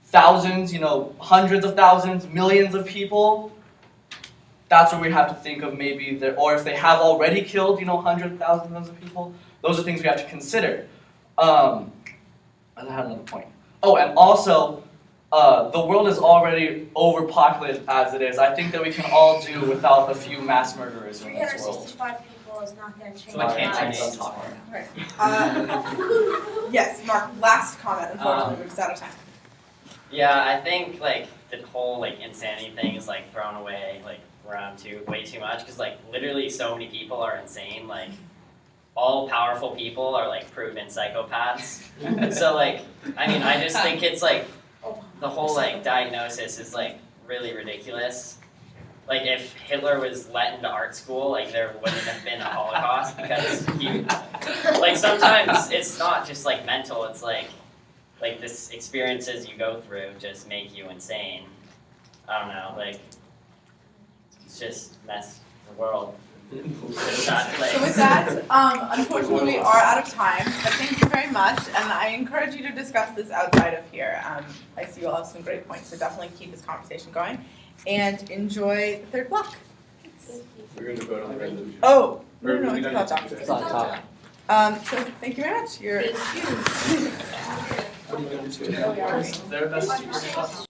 thousands, hundreds of thousands, millions of people, that's where we have to think of maybe, or if they have already killed, hundreds of thousands of people, those are things we have to consider. I had another point. Oh, and also, the world is already overpopulated as it is. I think that we can all do without a few mass murderers in this world. 365 people is not going to change. So I can't talk. Right. Yes, Mark, last comment. Unfortunately, we're just out of time. Yeah, I think the whole insanity thing is thrown away around way too much because like literally so many people are insane. Like all powerful people are like proven psychopaths. So like I mean I just think it's like the whole like diagnosis is like really ridiculous. Like if Hitler was let into art school, like there wouldn't have been a Holocaust because he, like sometimes it's not just like mental, it's like this experiences you go through just make you insane. I don't know, like it's just mess the world. It's not place. So with that, unfortunately we are out of time, but thank you very much, and I encourage you to discuss this outside of here. I see you all have some great points, so definitely keep this conversation going, and enjoy the third block. We're going to vote on the resolution. Oh, Or no, we it's don't called need to do documents. that. So thank you very much, you're excused. What are you going to do? Is there a best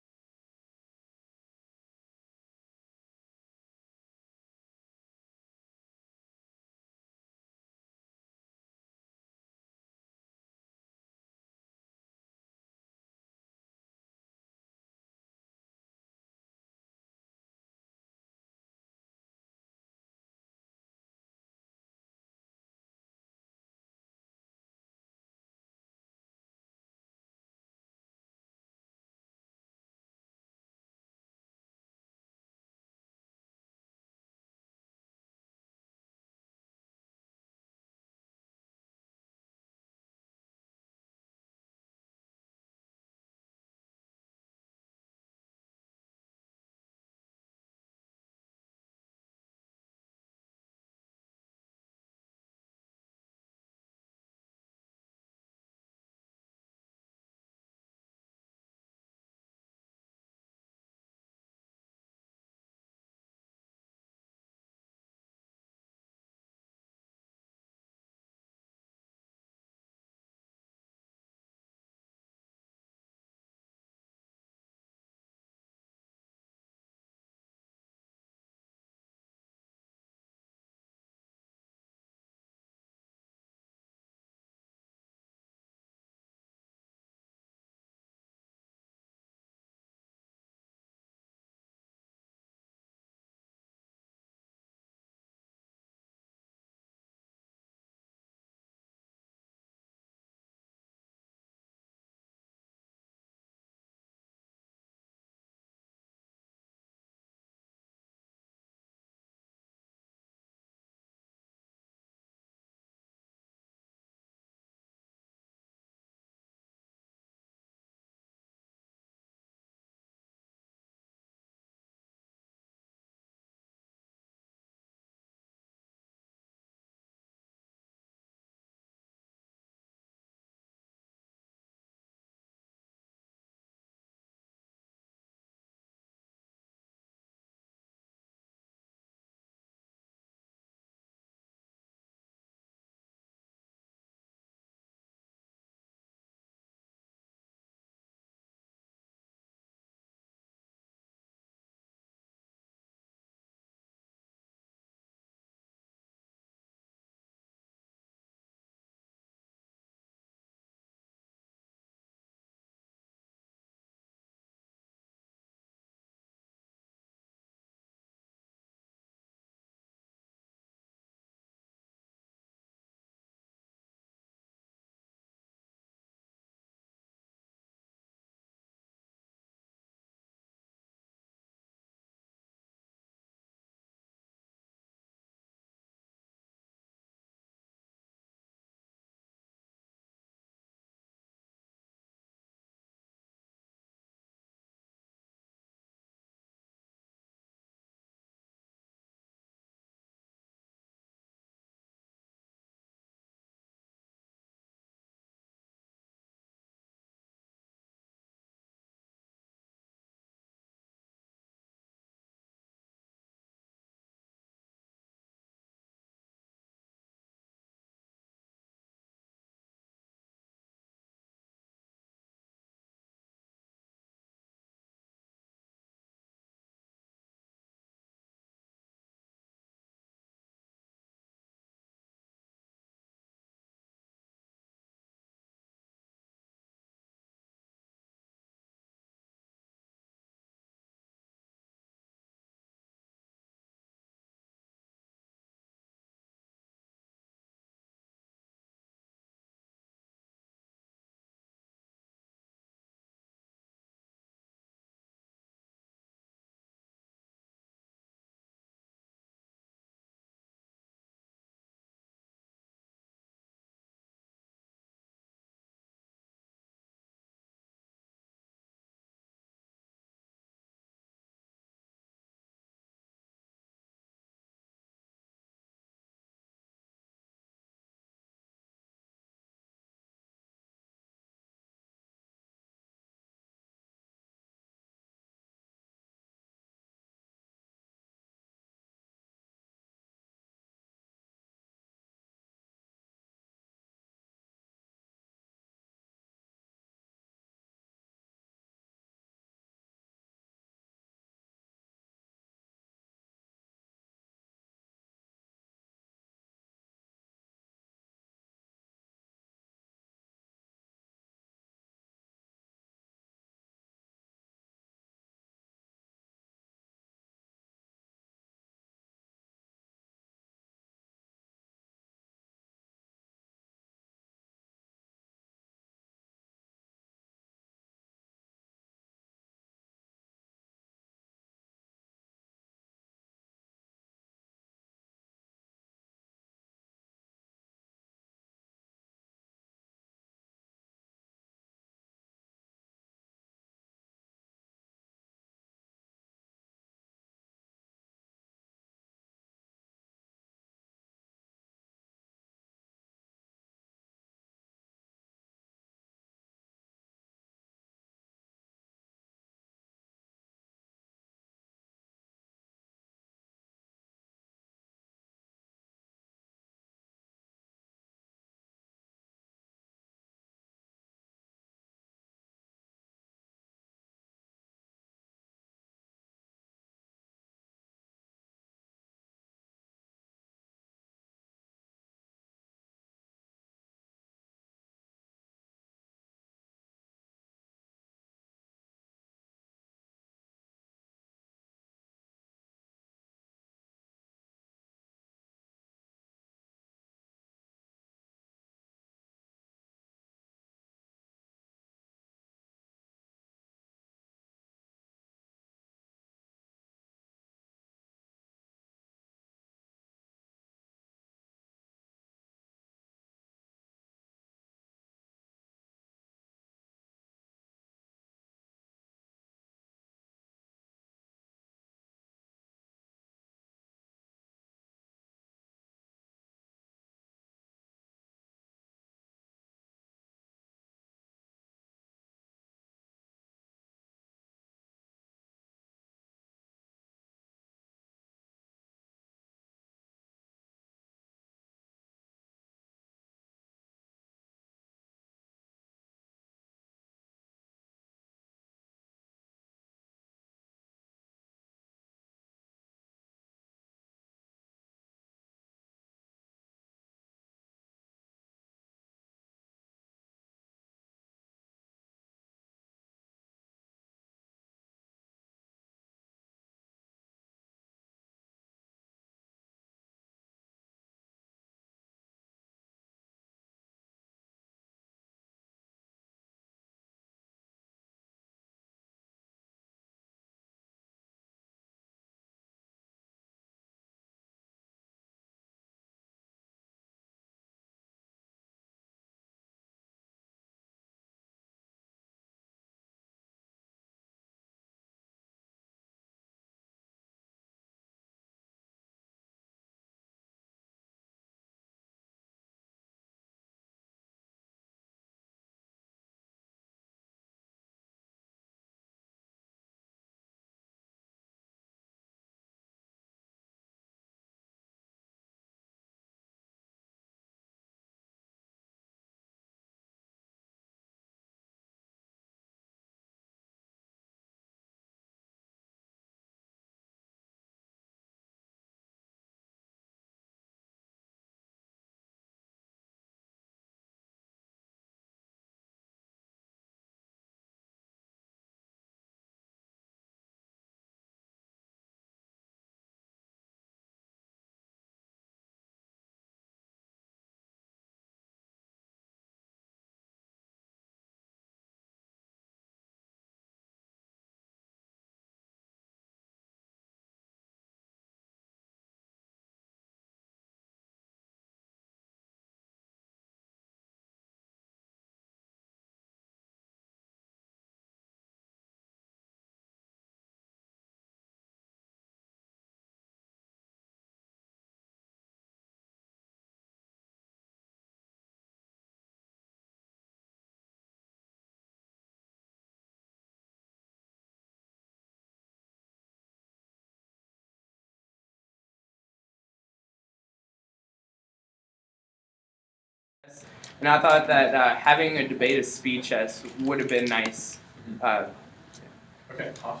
and I thought that having a debate of speed chess would have been nice. Okay, awesome.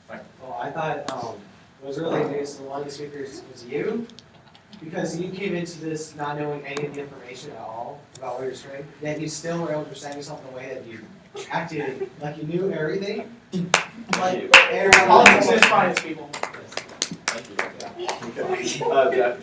Well, I thought it was really nice. One of the speakers was you, because you came into this not knowing any of the information at all about what you're saying, yet you still were able to present yourself in a way that you acted like you knew everything. Like, Politics is finest, people. Thank you.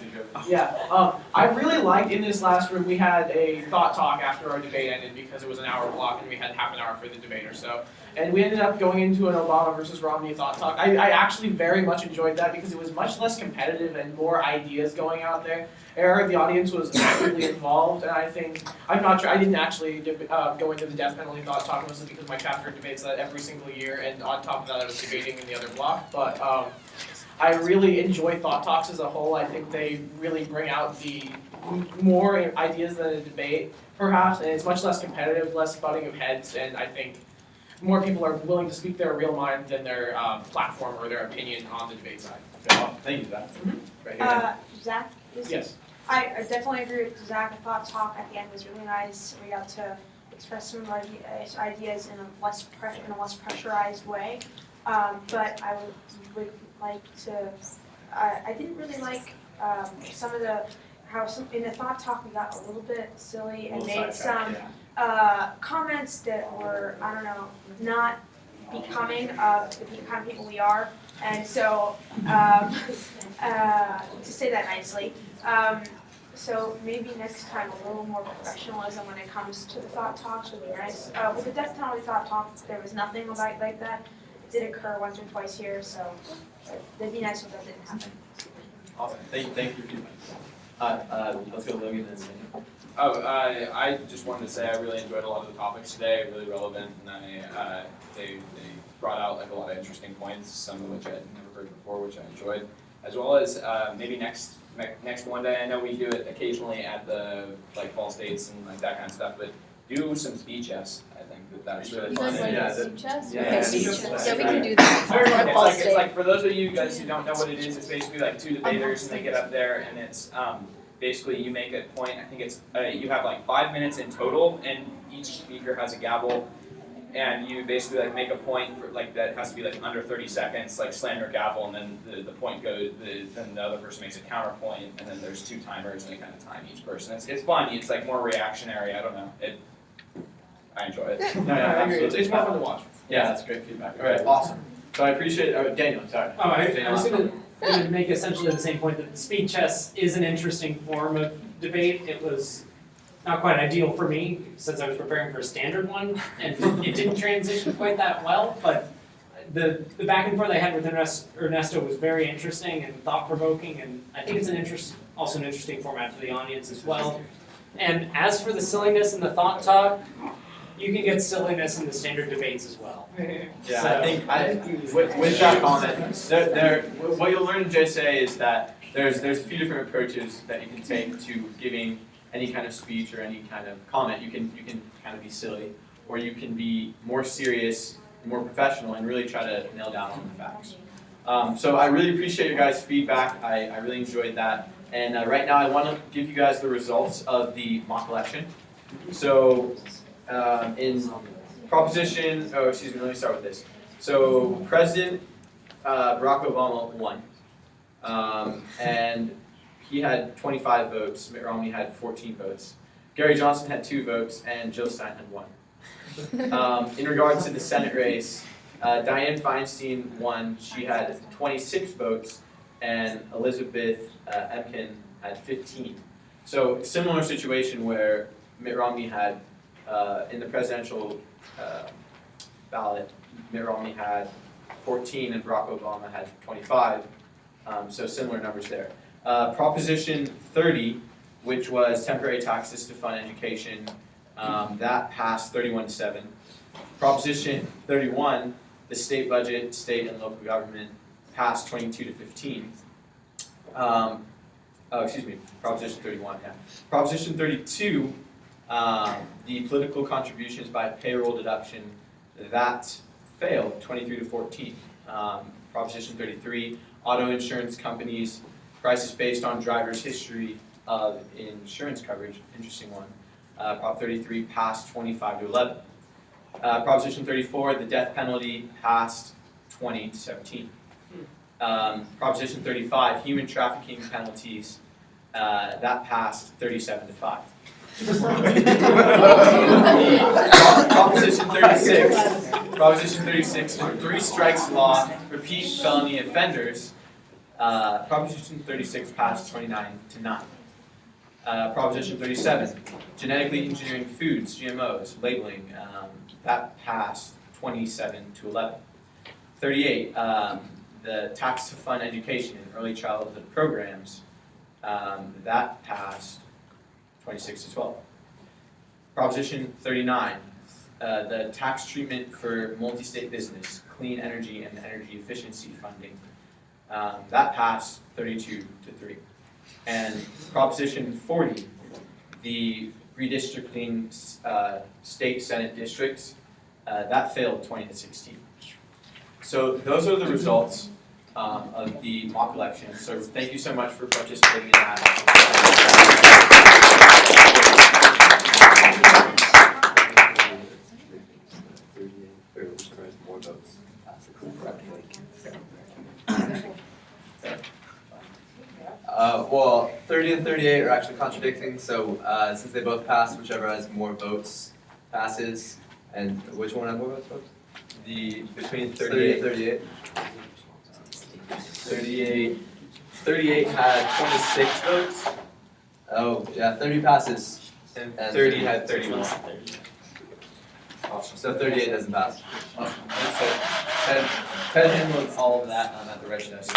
Yeah, I really liked in this last room we had a thought talk after our debate ended because it was an hour block and we had half an hour for the debate or so. And we ended up going into an Obama versus Romney thought talk. I actually very much enjoyed that because it was much less competitive and more ideas going out there. The audience was actively involved, and I think, I'm not sure, I didn't actually go into the death penalty thought talk mostly because my chapter debates that every single year, and on top of that I was debating in the other block. But I really enjoy thought talks as a whole. I think they really bring out the more ideas than a debate, perhaps, and it's much less competitive, less butting of heads, and I think more people are willing to speak their real mind than their platform or their opinion on the debate side. Thank you, Zach. Right here. Zach? Yes. I definitely agree with Zach. The thought talk at the end was really nice. We got to express some of our ideas in a less pressurized way. But I would like to. I didn't really like some of the in the thought talk we got a little bit silly and made some comments that were, I don't know, not becoming of the kind of people we are. And so, to say that nicely, so maybe next time a little more professionalism when it comes to the thought talks would be nice. With the death penalty thought talks, there was nothing like that. It did occur once or twice here, so it'd be nice if that didn't happen. Awesome. Thank you for your feedback. Let's go Logan and then. I just wanted to say I really enjoyed a lot of the topics today, really relevant, and they brought out like a lot of interesting points, some of which I had never heard before, which I enjoyed, as well as maybe next one day. I know we do it occasionally at the like fall states and like that kind of stuff, but do some speed chess. I think that's really fun. Speed chess? Yeah, Okay, speed speed chess. chess. Yeah, we can do that. It's like for those of you guys who don't know what it is, it's basically like two debaters and they get up there and it's basically you make a point. I think it's you have like 5 minutes in total, and each speaker has a gavel, and you basically like make a point for like that has to be like under 30 seconds, like slam your gavel, and then the point goes. Then the other person makes a counterpoint, and then there's 2 timers, and they kind of time each person. It's fun. It's like more reactionary. I don't know. I enjoy it. No, absolutely. It's more fun to watch. Yeah, that's great feedback. All right, awesome. So I appreciate. Daniel, sorry. I was going to make essentially the same point that speed chess is an interesting form of debate. It was not quite ideal for me since I was preparing for a standard one, and it didn't transition quite that well. But the back and forth I had with Ernesto was very interesting and thought provoking, and I think it's also an interesting format for the audience as well. And as for the silliness and the thought talk, you can get silliness in the standard debates as well. Yeah, so, I think with that comment, what you'll learn in JSA is that there's a few different approaches that you can take to giving any kind of speech or any kind of comment. You can kind of be silly, or you can be more serious, more professional, and really try to nail down on the facts. So I really appreciate your guys' feedback. I really enjoyed that. And right now I want to give you guys the results of the mock election. So in proposition, let me start with this. So President Barack Obama won. And he had 25 votes, Mitt Romney had 14 votes. Gary Johnson had 2 votes, and Jill Stein had 1. In regards to the Senate race, Dianne Feinstein won. She had 26 votes, and Elizabeth Emkin had 15. So similar situation where Mitt Romney had, in the presidential ballot, Mitt Romney had 14 and Barack Obama had 25. So similar numbers there. Proposition 30, which was temporary taxes to fund education, that passed 31-7. Proposition 31, the state budget, state and local government, passed 22-15. Proposition 31, yeah. Proposition 32, the political contributions by payroll deduction, that failed 23-14. Proposition 33, auto insurance companies, prices based on driver's history of insurance coverage, interesting one. Prop 33 passed 25 to 11. Proposition 34, the death penalty passed 20 to 17. Proposition 35, human trafficking penalties, that passed 37 to 5. Proposition 36, the 3 strikes law, repeat felony offenders, Proposition 36 passed 29 to 9. Proposition 37, genetically engineering foods, GMOs, labeling, that passed 27 to 11. 38, the tax to fund education and early childhood programs, that passed 26 to 12. Proposition 39, the tax treatment for multi-state business, clean energy and energy efficiency funding, that passed 32 to 3. And Proposition 40, the redistricting state senate districts, that failed 20 to 16. So those are the results of the mock election. So thank you so much for participating in that. Well, 30 and 38 are actually contradicting, so since they both passed, whichever has more votes passes. And which one had more votes, folks? The between 30 and 38. 38 had 26 votes. Oh, yeah, 30 passes. And 30 had 31. Awesome. So 38 doesn't pass. Awesome. So Ted handled all of that at the red desk.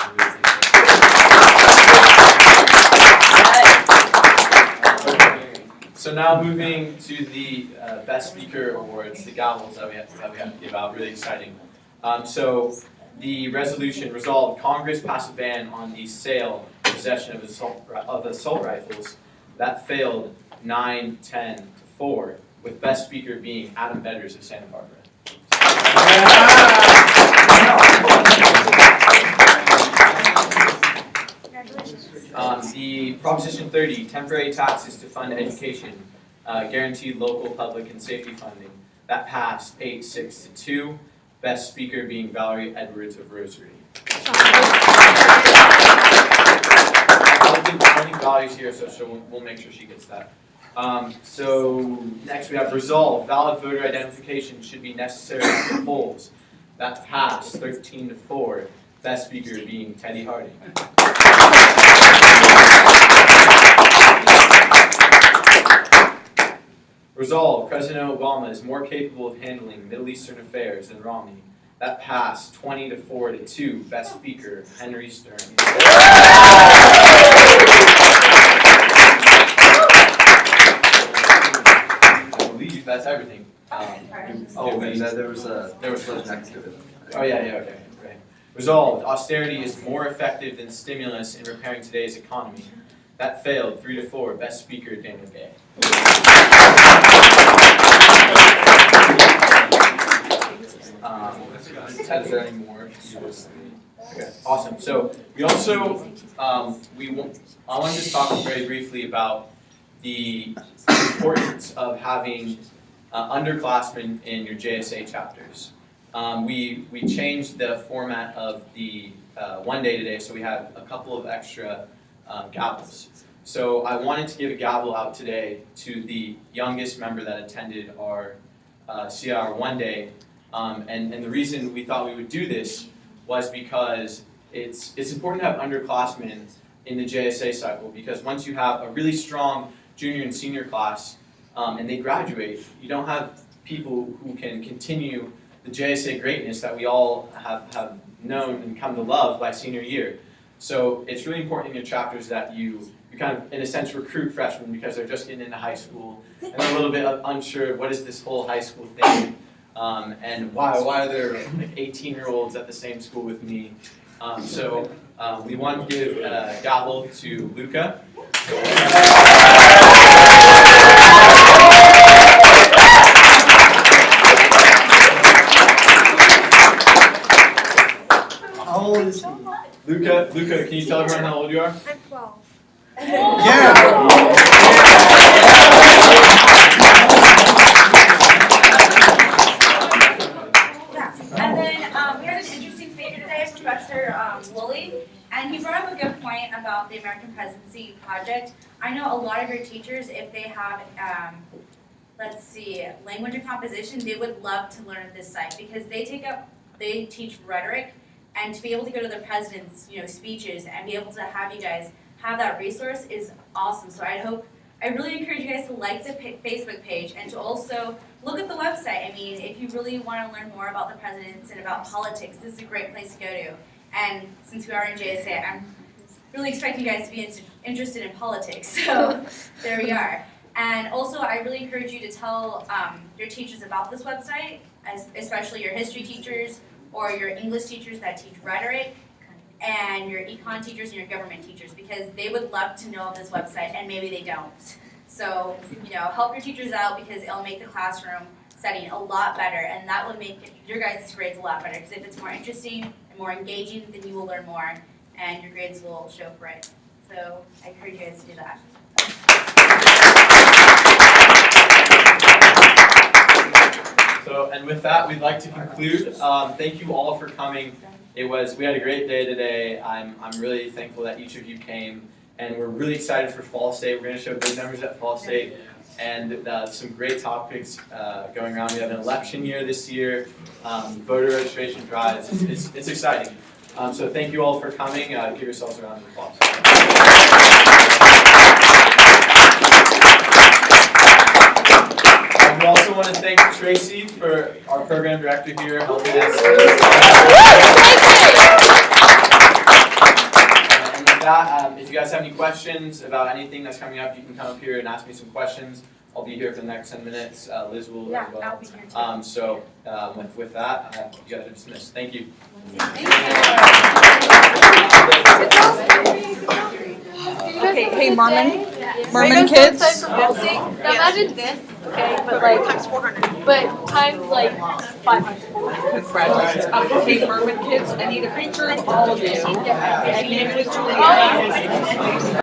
So now moving to the Best Speaker Awards, the gavels that we have to give out, really exciting. So the resolution resolved, Congress passed a ban on the sale and possession of assault rifles. That failed 9-10 to 4, with Best Speaker being Adam Bedders of Santa Barbara. The Proposition 30, temporary taxes to fund education, guaranteed local public and safety funding, that passed 8-6 to 2, Best Speaker being Valerie Edwards of Rosary. I don't think Valerie's here, so we'll make sure she gets that. So next we have resolve, valid voter identification should be necessary at the polls. That passed 13 to 4, Best Speaker being Teddy Harding. Resolve, President Obama is more capable of handling Middle Eastern affairs than Romney. That passed 20 to 4 to 2, Best Speaker Henry Stern. I believe that's everything. There was next to it. Oh yeah, okay, right. Resolved, austerity is more effective than stimulus in repairing today's economy. That failed 3 to 4, Best Speaker Daniel Gay. Ted, is there any more? Okay, awesome. So we also I wanted to talk very briefly about the importance of having underclassmen in your JSA chapters. We changed the format of the one day today, so we have a couple of extra gavels. So I wanted to give a gavel out today to the youngest member that attended our CIR one day. And the reason we thought we would do this was because it's important to have underclassmen in the JSA cycle, because once you have a really strong junior and senior class and they graduate, you don't have people who can continue the JSA greatness that we all have known and come to love by senior year. So it's really important in your chapters that you kind of, in a sense, recruit freshmen because they're just getting into high school and they're a little bit unsure of what is this whole high school thing, and why are there like 18-year-olds at the same school with me? So we want to give a gavel to Luca. How old is he? Luca, can you tell everyone how old you are? I'm 12. Yeah! he brought up a good point about the American Presidency Project. I know a lot of your teachers, if they have, language and composition, they would love to learn at this site because they teach rhetoric, and to be able to go to the president's, speeches and be able to have you guys have that resource is awesome. So I really encourage you guys to like the Facebook page and to also look at the website. I mean, if you really want to learn more about the presidents and about politics, this is a great place to go to. And since we are in JSA, I'm really expecting you guys to be interested in politics. So there we are. And also, I really encourage you to tell your teachers about this website, especially your history teachers or your English teachers that teach rhetoric, and your econ teachers and your government teachers, because they would love to know of this website and maybe they don't. So, help your teachers out because it'll make the classroom setting a lot better, and that will make your guys' grades a lot better, because if it's more interesting and more engaging, then you will learn more and your grades will show for it. So I encourage you guys to do that. So, and with that, we'd like to conclude. Thank you all for coming. We had a great day today. I'm really thankful that each of you came, and we're really excited for Fall State. We're going to show good numbers at Fall State, and some great topics going around. We have an election year this year, voter registration drives. It's exciting. So thank you all for coming. Give yourselves a round of applause. We also want to thank Tracy, for our program director here, helping us. And with that, if you guys have any questions about anything that's coming up, you can come up here and ask me some questions. I'll be here for the next 10 minutes. Liz will as well. I'll be here too. With that, you guys are dismissed. Thank you. Okay, hey Merman kids. Now imagine this, okay, but times 400. But times 500. Congratulations. Okay, Merman kids, I need a picture of all of you. And